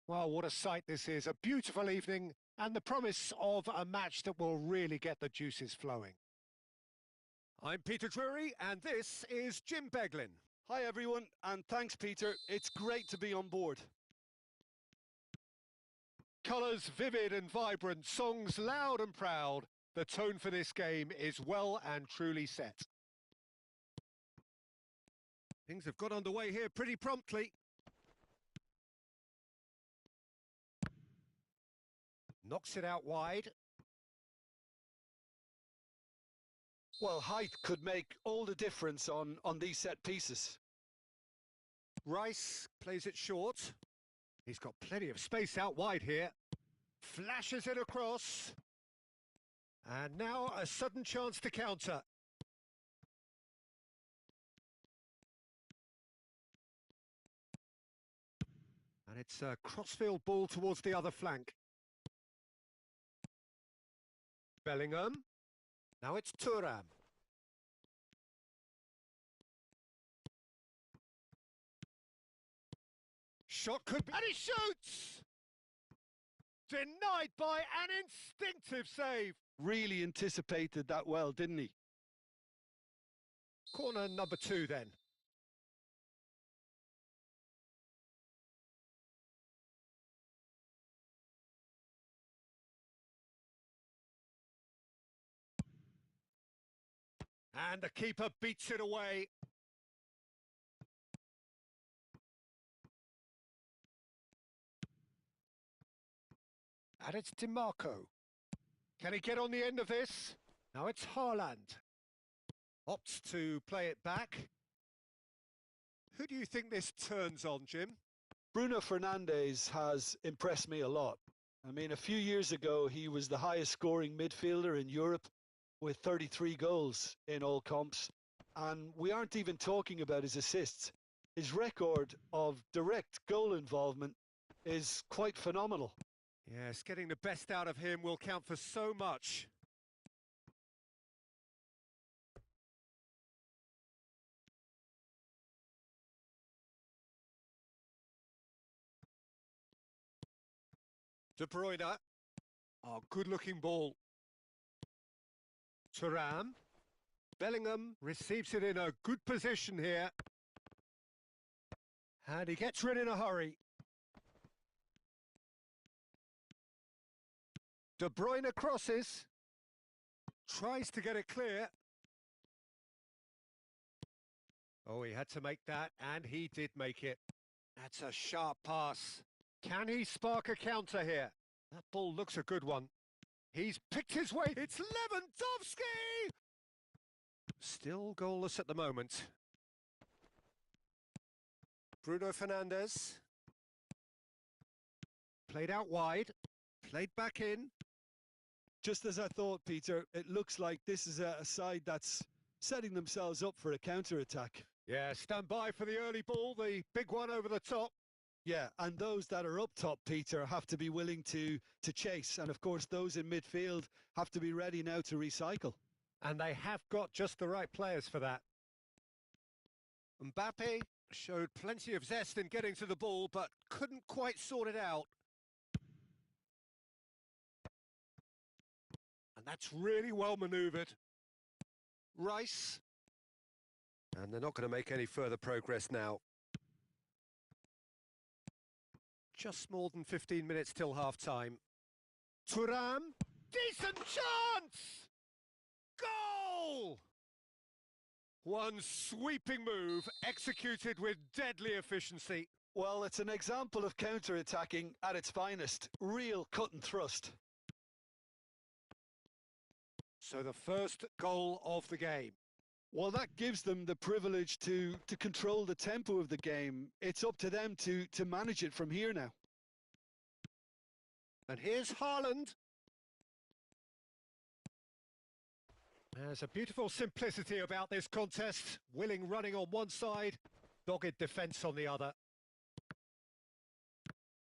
Well, what a sight this is. A beautiful evening and the promise of a match that will really get the juices flowing. I'm Peter Drury and this is Jim Beglin. Hi everyone, and thanks Peter. It's great to be on board. Colours vivid and vibrant, songs loud and proud. The tone for this game is well and truly set. Things have got underway here pretty promptly. Knocks it out wide. Well, height could make all the difference on these set pieces. Rice plays it short. He's got plenty of space out wide here. Flashes it across. And now a sudden chance to counter. And it's a crossfield ball towards the other flank. Bellingham. Now it's Thuram. Shot could be... And he shoots! Denied by an instinctive save. Really anticipated that well, didn't he? Corner number 2 then. And the keeper beats it away. And it's DiMarco. Can he get on the end of this? Now it's Haaland. Opts to play it back. Who do you think this turns on, Jim? Bruno Fernandes has impressed me a lot. I mean, a few years ago, he was the highest scoring midfielder in Europe with 33 goals in all comps. And we aren't even talking about his assists. His record of direct goal involvement is quite phenomenal. Yes, getting the best out of him will count for so much. De Bruyne. Oh, good-looking ball. Thuram. Bellingham receives it in a good position here. And he gets rid in a hurry. De Bruyne crosses. Tries to get it clear. Oh, he had to make that, and he did make it. That's a sharp pass. Can he spark a counter here? That ball looks a good one. He's picked his way. It's Lewandowski! Still goalless at the moment. Bruno Fernandes. Played out wide. Played back in. Just as I thought, Peter, it looks like this is a side that's setting themselves up for a counter-attack. Yeah, stand by for the early ball, the big one over the top. Yeah, and those that are up top, Peter, have to be willing to chase. And, of course, those in midfield have to be ready now to recycle. And they have got just the right players for that. Mbappe showed plenty of zest in getting to the ball, but couldn't quite sort it out. And that's really well manoeuvred. Rice. And they're not going to make any further progress now. Just more than 15 minutes till half-time. Thuram. Decent chance! Goal! One sweeping move, executed with deadly efficiency. Well, it's an example of counter-attacking at its finest. Real cut and thrust. So the first goal of the game. Well, that gives them the privilege to control the tempo of the game. It's up to them to manage it from here now. And here's Haaland. There's a beautiful simplicity about this contest. Willing running on one side, dogged defence on the other.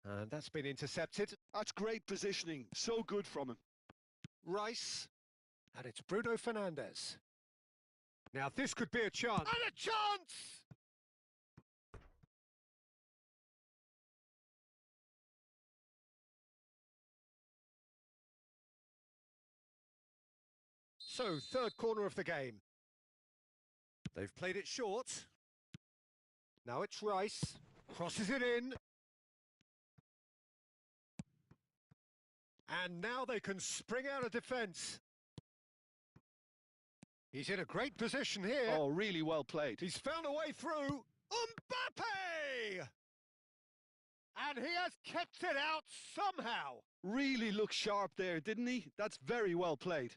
And that's been intercepted. That's great positioning. So good from him. Rice. And it's Bruno Fernandes. Now this could be a chance. And a chance! So, third corner of the game. They've played it short. Now it's Rice. Crosses it in. And now they can spring out of defence. He's in a great position here. Oh, really well played. He's found a way through. Mbappe! And he has kept it out somehow. Really looked sharp there, didn't he? That's very well played.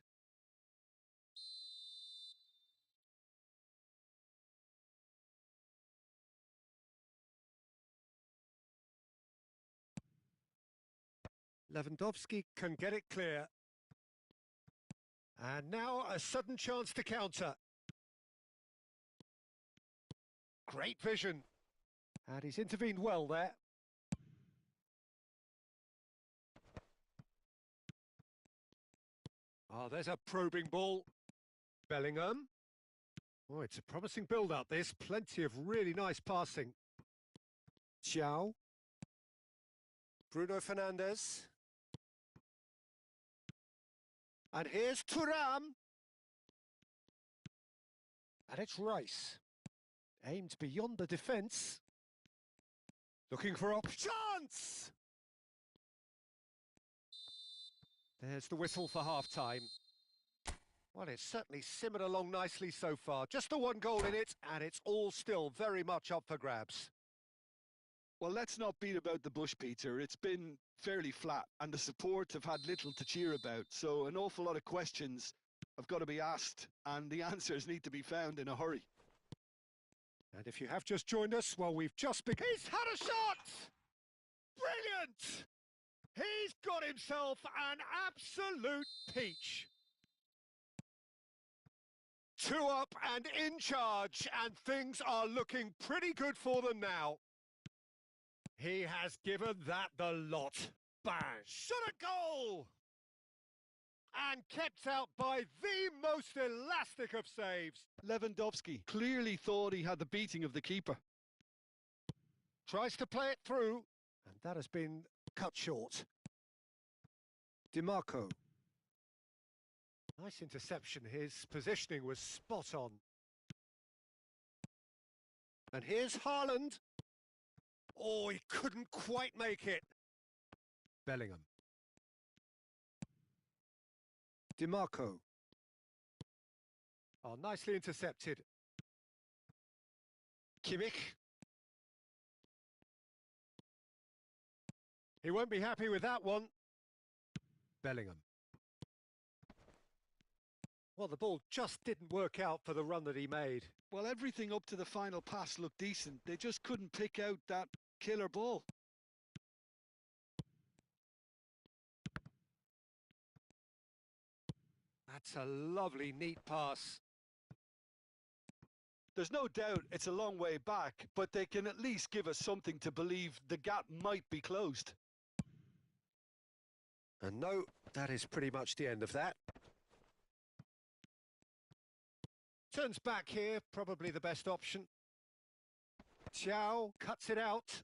Lewandowski can get it clear. And now a sudden chance to counter. Great vision. And he's intervened well there. Oh, there's a probing ball. Bellingham. Oh, it's a promising build-up, this. Plenty of really nice passing. Giao. Bruno Fernandes. And here's Thuram. And it's Rice. Aimed beyond the defence. Looking for a chance! There's the whistle for half-time. Well, it's certainly simmered along nicely so far. Just the one goal in it, and it's all still very much up for grabs. Well, let's not beat about the bush, Peter. It's been fairly flat, and the support have had little to cheer about. So an awful lot of questions have got to be asked, and the answers need to be found in a hurry. And if you have just joined us, well, we've just begun. He's had a shot! Brilliant! He's got himself an absolute peach. 2 up and in charge, and things are looking pretty good for them now. He has given that the lot. Bang! Shot a goal! And kept out by the most elastic of saves. Lewandowski clearly thought he had the beating of the keeper. Tries to play it through, and that has been cut short. DiMarco. Nice interception. His positioning was spot on. And here's Haaland. Oh, he couldn't quite make it. Bellingham. DiMarco. Oh, nicely intercepted. Kimmich. He won't be happy with that one. Bellingham. Well, the ball just didn't work out for the run that he made. Well, everything up to the final pass looked decent. They just couldn't pick out that killer ball. That's a lovely, neat pass. There's no doubt it's a long way back, but they can at least give us something to believe the gap might be closed. And no, that is pretty much the end of that. Turns back here, probably the best option. Giao cuts it out.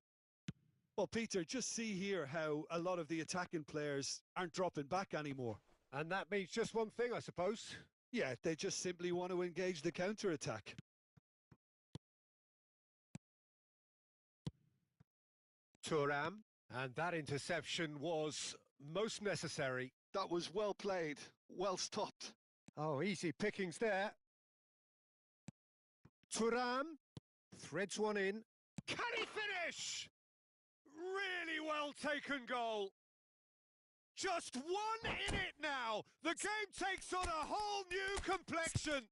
Well, Peter, just see here how a lot of the attacking players aren't dropping back anymore. And that means just one thing, I suppose. Yeah, they just simply want to engage the counter-attack. Thuram, and that interception was most necessary. That was well played, well stopped. Oh, easy pickings there. Thuram threads one in. Can he finish? Really well taken goal. Just one in it now. The game takes on a whole new complexion.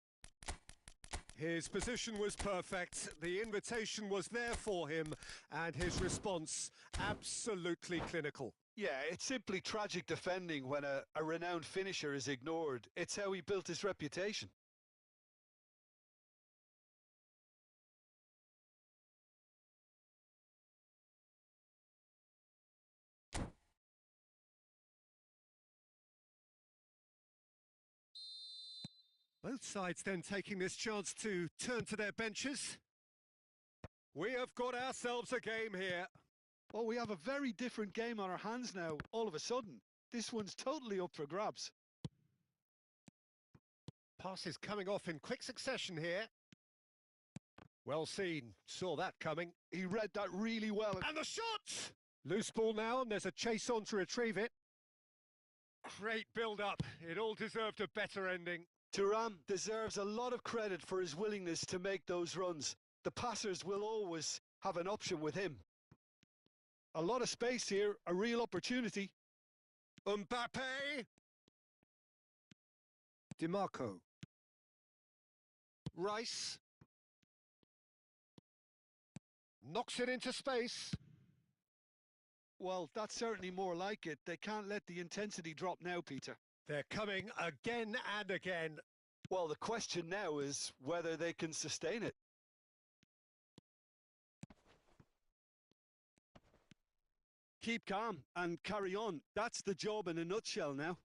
His position was perfect. The invitation was there for him, and his response absolutely clinical. Yeah, it's simply tragic defending when a renowned finisher is ignored. It's how he built his reputation. Both sides then taking this chance to turn to their benches. We have got ourselves a game here. Well, we have a very different game on our hands now, all of a sudden. This one's totally up for grabs. Passes coming off in quick succession here. Well seen, saw that coming. He read that really well. And the shot! Loose ball now, and there's a chase on to retrieve it. Great build-up. It all deserved a better ending. Thuram deserves a lot of credit for his willingness to make those runs. The passers will always have an option with him. A lot of space here, a real opportunity. Mbappe. DiMarco. Rice. Knocks it into space. Well, that's certainly more like it. They can't let the intensity drop now, Peter. They're coming again and again. Well, the question now is whether they can sustain it. Keep calm and carry on. That's the job in a nutshell now.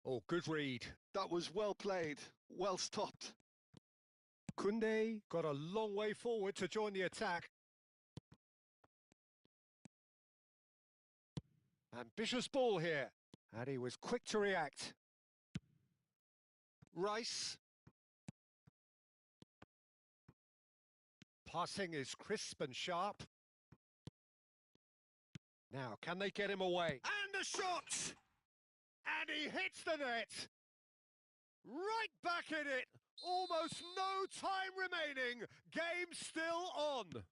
Oh, good read. That was well played, well stopped. Koundé got a long way forward to join the attack. Ambitious ball here, and he was quick to react. Rice. Passing is crisp and sharp. Now, can they get him away? And the shot! And he hits the net! Right back in it! Almost no time remaining. Game still on.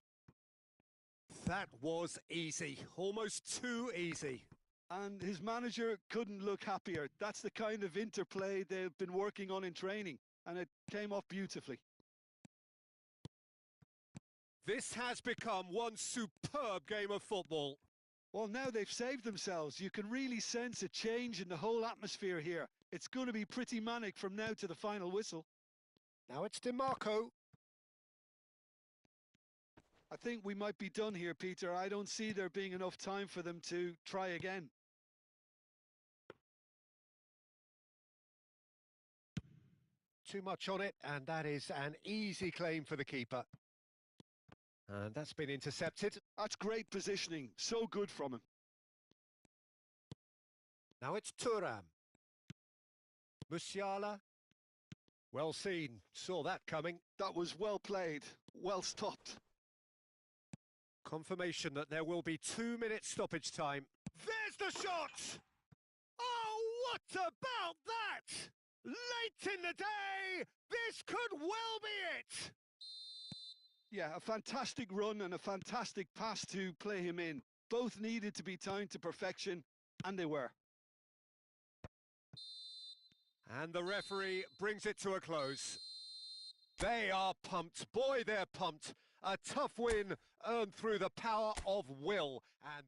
That was easy. Almost too easy. And his manager couldn't look happier. That's the kind of interplay they've been working on in training, and it came off beautifully. This has become one superb game of football. Well, now they've saved themselves. You can really sense a change in the whole atmosphere here. It's going to be pretty manic from now to the final whistle. Now it's DiMarco. I think we might be done here, Peter. I don't see there being enough time for them to try again. Too much on it, and that is an easy claim for the keeper. And that's been intercepted. That's great positioning. So good from him. Now it's Thuram. Musiala. Well seen. Saw that coming. That was well played. Well stopped. Confirmation that there will be 2 minutes stoppage time. There's the shot! Oh, what about that? Late in the day, this could well be it! Yeah, a fantastic run and a fantastic pass to play him in. Both needed to be timed to perfection, and they were. And the referee brings it to a close. They are pumped. Boy, they're pumped. A tough win earned through the power of will. And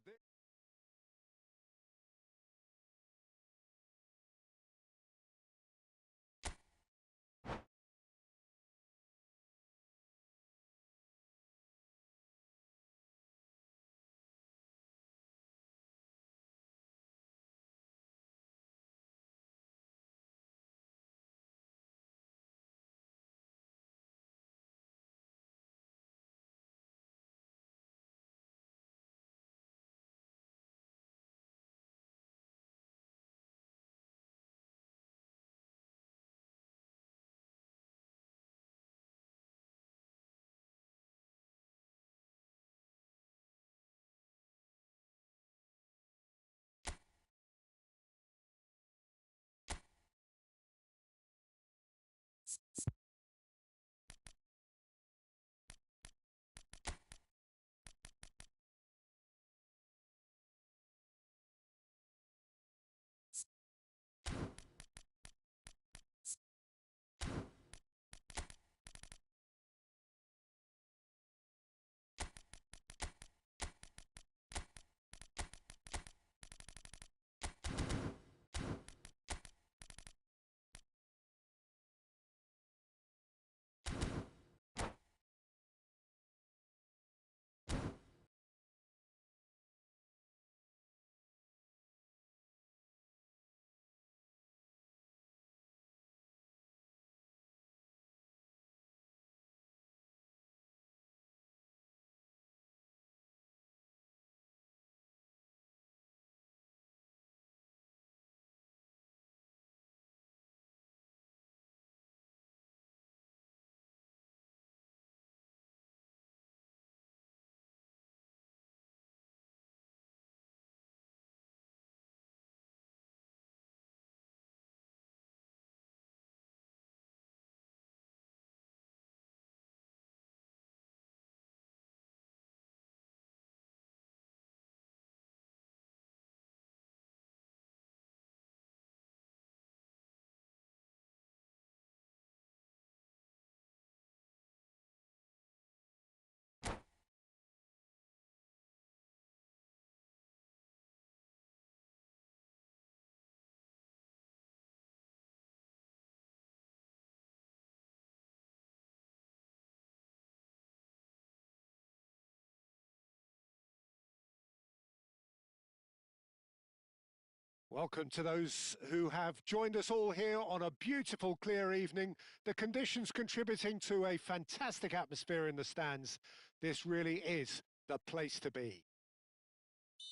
Welcome to those who have joined us all here on a beautiful, clear evening. The conditions contributing to a fantastic atmosphere in the stands. This really is the place to be.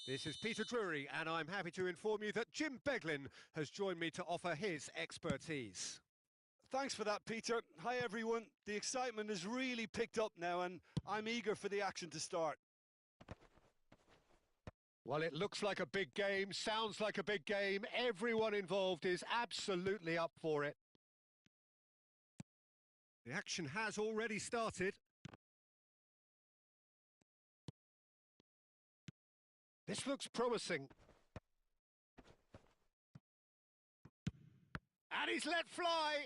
This is Peter Drury, and I'm happy to inform you that Jim Beglin has joined me to offer his expertise. Thanks for that, Peter. Hi, everyone. The excitement has really picked up now, and I'm eager for the action to start. Well, it looks like a big game, sounds like a big game. Everyone involved is absolutely up for it. The action has already started. This looks promising. And he's let fly.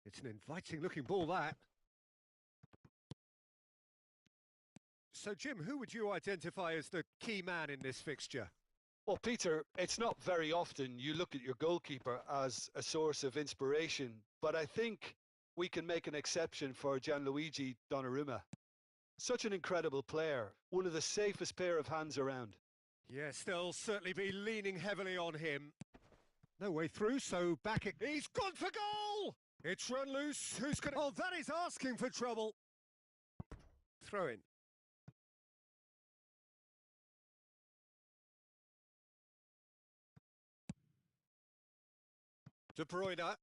It's an inviting looking ball, that. So, Jim, who would you identify as the key man in this fixture? Well, Peter, it's not very often you look at your goalkeeper as a source of inspiration, but I think we can make an exception for Gianluigi Donnarumma. Such an incredible player, one of the safest pair of hands around. Yes, they'll certainly be leaning heavily on him. No way through, so back it. He's gone for goal! It's run loose. Who's going to... Oh, that is asking for trouble. Throw in. De Bruyne.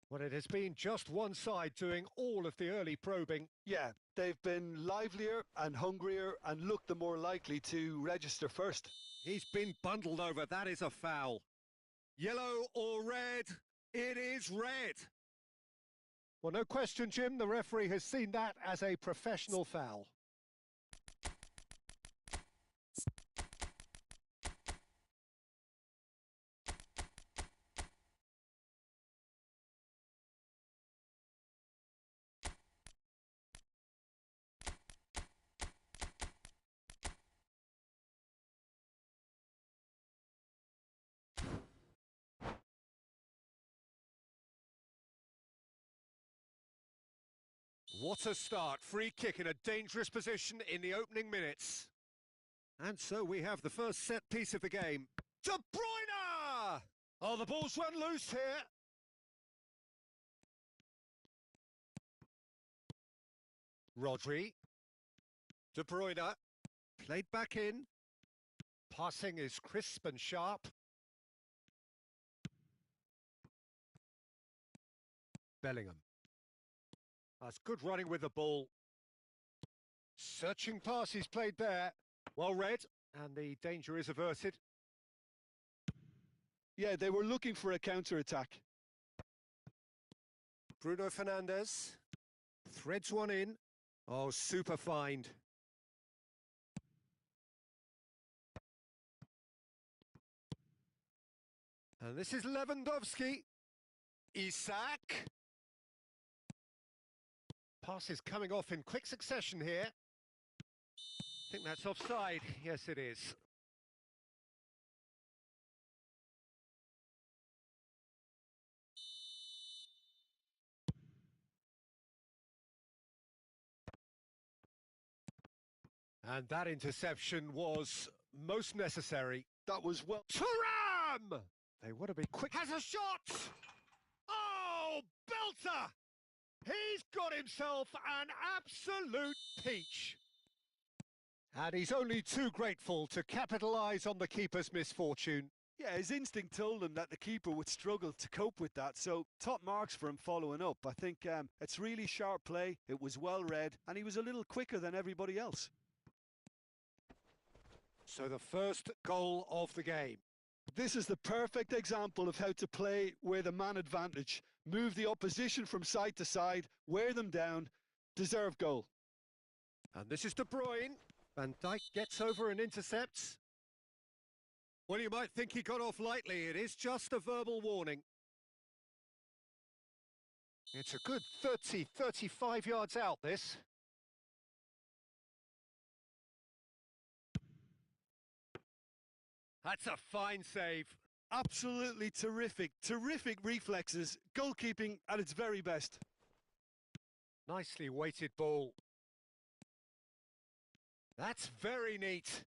Well, it has been just one side doing all of the early probing. Yeah, they've been livelier and hungrier and looked the more likely to register first. He's been bundled over. That is a foul. Yellow or red? It is red. Well, no question, Jim. The referee has seen that as a professional foul. What a start. Free kick in a dangerous position in the opening minutes. And so we have the first set piece of the game. De Bruyne! Oh, the ball's run loose here. Rodri. De Bruyne. Played back in. Passing is crisp and sharp. Bellingham. That's good running with the ball. Searching pass he's played there. Well read, and the danger is averted. Yeah, they were looking for a counter-attack. Bruno Fernandes threads one in. Oh, super find. And this is Lewandowski. Isak. Pass is coming off in quick succession here. I think that's offside. Yes, it is. And that interception was most necessary. That was well... Thuram! They want to be quick. Has a shot! Oh, belter! He's got himself an absolute peach. And he's only too grateful to capitalise on the keeper's misfortune. Yeah, his instinct told him that the keeper would struggle to cope with that, so top marks for him following up. I think it's really sharp play, it was well read, and he was a little quicker than everybody else. So the first goal of the game. This is the perfect example of how to play with a man advantage. Move the opposition from side to side, wear them down, deserve goal. And this is De Bruyne. Van Dijk gets over and intercepts. Well, you might think he got off lightly. It is just a verbal warning. It's a good 30, 35 yards out, this. That's a fine save. Absolutely terrific. Terrific reflexes. Goalkeeping at its very best. Nicely weighted ball. That's very neat.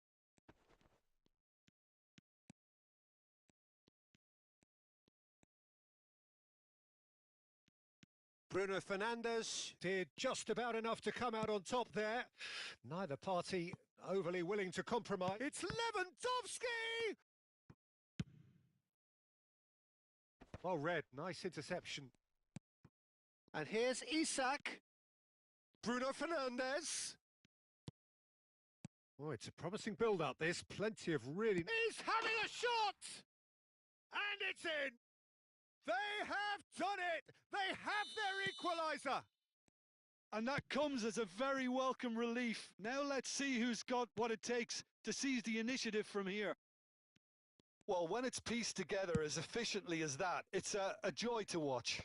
Bruno Fernandes did just about enough to come out on top there. Neither party overly willing to compromise. It's Lewandowski! Well read, nice interception. And here's Isak. Bruno Fernandes. Oh, it's a promising build-up, this. Plenty of really... He's having a shot! And it's in! They have done it! They have their equaliser! And that comes as a very welcome relief. Now let's see who's got what it takes to seize the initiative from here. Well, when it's pieced together as efficiently as that, it's a joy to watch.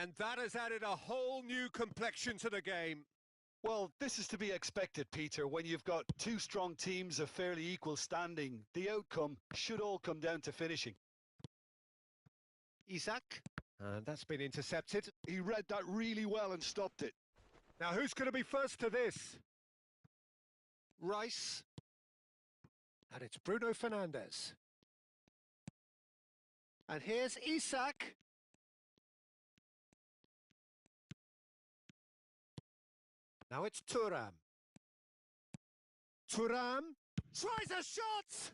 And that has added a whole new complexion to the game. Well, this is to be expected, Peter. When you've got two strong teams of fairly equal standing, the outcome should all come down to finishing. Isak, and that's been intercepted. He read that really well and stopped it. Now who's going to be first to this? Rice. And it's Bruno Fernandes. And here's Isak. Now it's Thuram. Thuram tries a shot!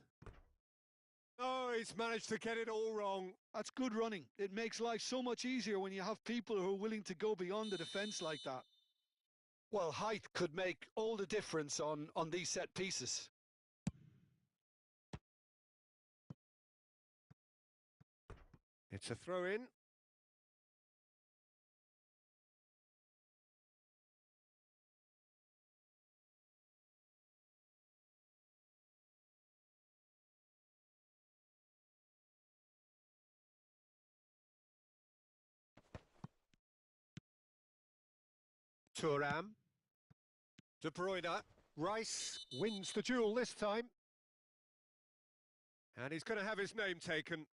Oh, he's managed to get it all wrong. That's good running. It makes life so much easier when you have people who are willing to go beyond the defence like that. Well, height could make all the difference on these set pieces. It's a throw-in. Thuram. De Bruyne. Rice wins the duel this time. And he's going to have his name taken.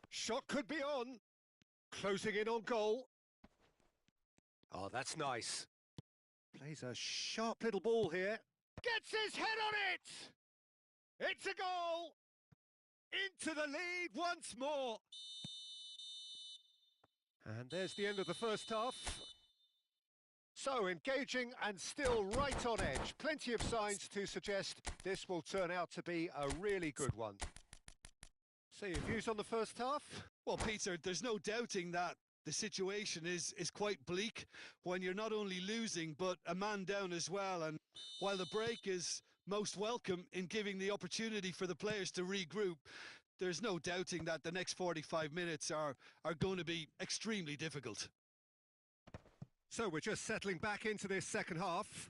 Shot could be on. Closing in on goal. Oh, that's nice. Plays a sharp little ball here. Gets his head on it! It's a goal! Into the lead once more. And there's the end of the first half. So engaging and still right on edge. Plenty of signs to suggest this will turn out to be a really good one. So your views on the first half? Well, Peter, there's no doubting that the situation is quite bleak when you're not only losing but a man down as well. And while the break is most welcome in giving the opportunity for the players to regroup, there's no doubting that the next 45 minutes are going to be extremely difficult. So we're just settling back into this second half.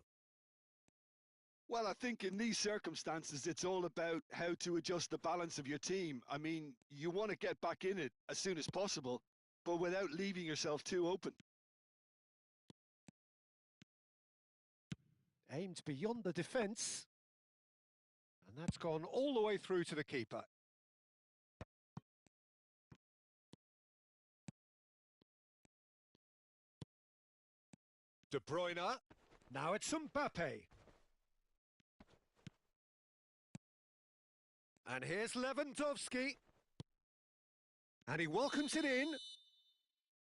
Well, I think in these circumstances, it's all about how to adjust the balance of your team. I mean, you want to get back in it as soon as possible, but without leaving yourself too open. Aimed beyond the defence. And that's gone all the way through to the keeper. De Bruyne. Now it's Mbappe. And here's Lewandowski. And he welcomes it in.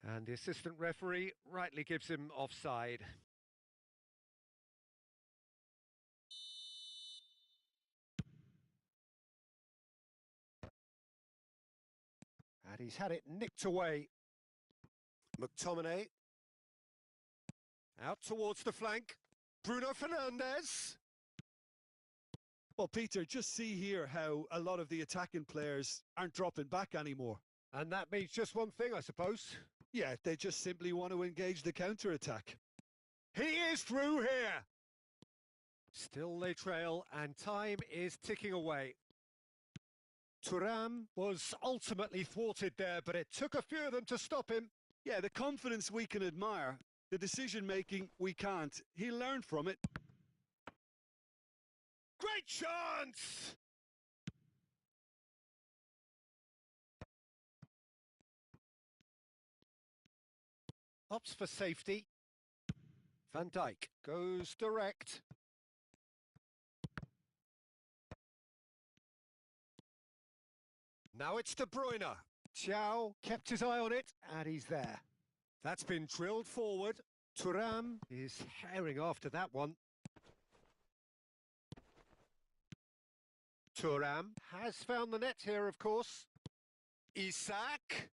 And the assistant referee rightly gives him offside. And he's had it nicked away. McTominay. Out towards the flank. Bruno Fernandes. Well, Peter, just see here how a lot of the attacking players aren't dropping back anymore. And that means just one thing, I suppose. Yeah, they just simply want to engage the counter-attack. He is through here. Still they trail, and time is ticking away. Thuram was ultimately thwarted there, but it took a few of them to stop him. Yeah, the confidence we can admire, the decision-making we can't. He'll learn from it. Great chance! Opts for safety. Van Dijk goes direct. Now it's De Bruyne. Giao kept his eye on it, and he's there. That's been drilled forward. Thuram is herring after that one. Thuram has found the net here, of course. Isak.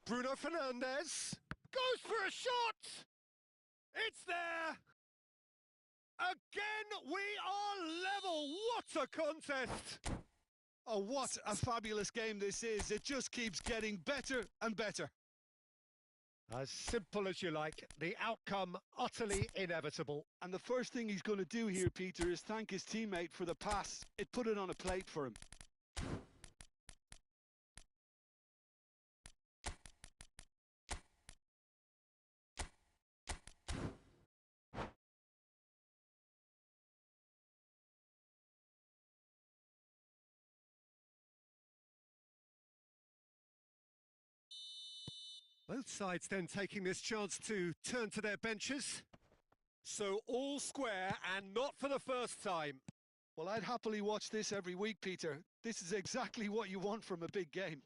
Bruno Fernandes goes for a shot! It's there! Again, we are level. What a contest! Oh, what a fabulous game this is. It just keeps getting better and better. As simple as you like, the outcome utterly inevitable. And the first thing he's going to do here, Peter, is thank his teammate for the pass. It put it on a plate for him. Both sides then taking this chance to turn to their benches. So all square, and not for the first time. Well, I'd happily watch this every week, Peter. This is exactly what you want from a big game.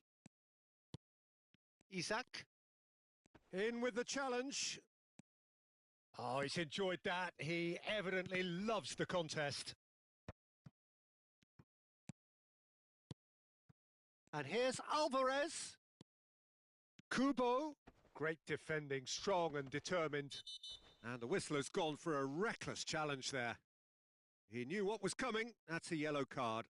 Isak in with the challenge. Oh, he's enjoyed that. He evidently loves the contest. And here's Alvarez. Kubo, great defending, strong and determined. And the whistler's gone for a reckless challenge there. He knew what was coming. That's a yellow card.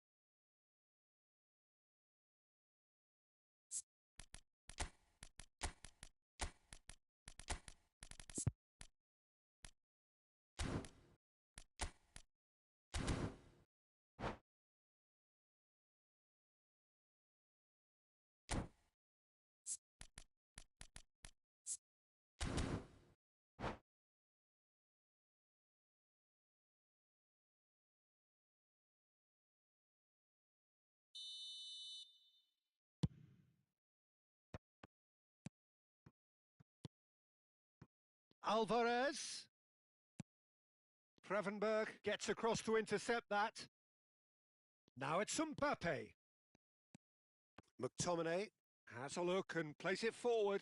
Alvarez. Prevenberg gets across to intercept that. Now it's Mbappe. McTominay has a look and plays it forward.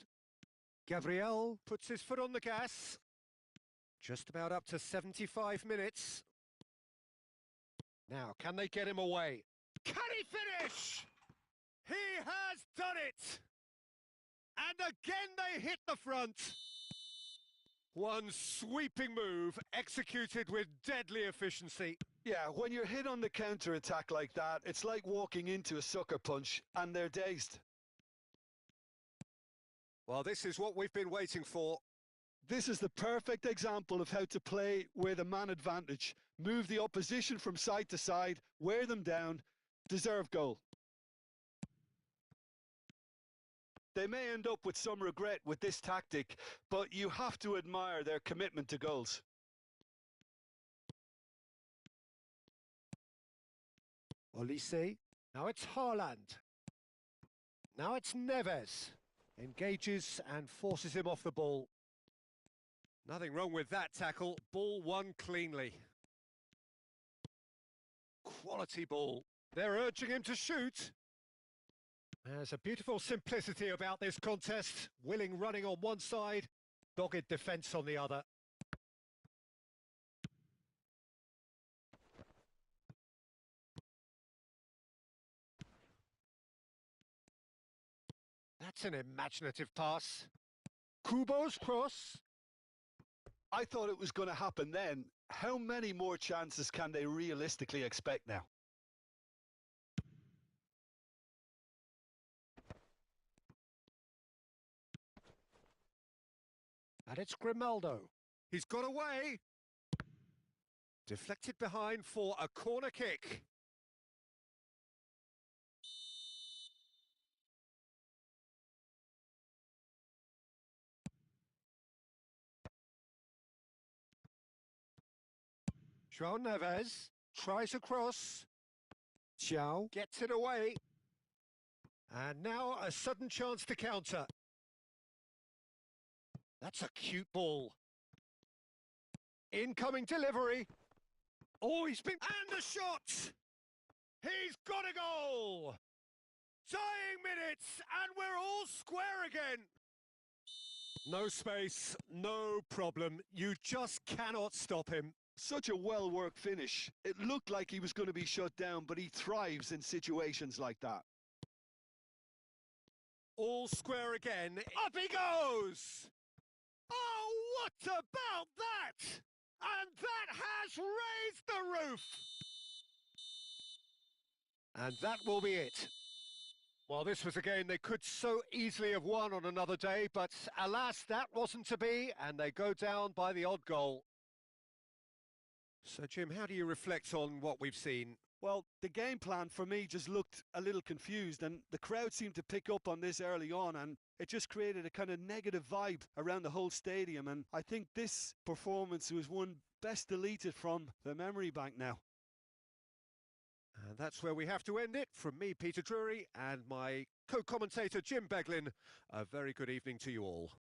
Gabriel puts his foot on the gas. Just about up to 75 minutes. Now, can they get him away? Can he finish? He has done it! And again they hit the front. One sweeping move, executed with deadly efficiency. Yeah, when you're hit on the counter-attack like that, it's like walking into a sucker punch, and they're dazed. Well, this is what we've been waiting for. This is the perfect example of how to play with a man advantage. Move the opposition from side to side, wear them down, deserve goal. They may end up with some regret with this tactic, but you have to admire their commitment to goals. Olise. Now it's Haaland. Now it's Neves. Engages and forces him off the ball. Nothing wrong with that tackle. Ball won cleanly. Quality ball. They're urging him to shoot. There's a beautiful simplicity about this contest. Willing running on one side, dogged defence on the other. That's an imaginative pass. Kubo's cross. I thought it was going to happen then. How many more chances can they realistically expect now? And it's Grimaldo. He's got away. Deflected behind for a corner kick. João Neves. Tries across. Giao gets it away. And now a sudden chance to counter. That's a cute ball. Incoming delivery. Oh, he's been... And the shot! He's got a goal! Dying minutes, and we're all square again. No space, no problem. You just cannot stop him. Such a well-worked finish. It looked like he was going to be shut down, but he thrives in situations like that. All square again. Up he goes! Oh, what about that? And that has raised the roof. And that will be it. Well, this was a game they could so easily have won on another day, but alas, that wasn't to be, and they go down by the odd goal. So, Jim, how do you reflect on what we've seen? Well, the game plan for me just looked a little confused, and the crowd seemed to pick up on this early on, and it just created a kind of negative vibe around the whole stadium, and I think this performance was one best deleted from the memory bank now. And that's where we have to end it. From me, Peter Drury, and my co-commentator, Jim Beglin, a very good evening to you all.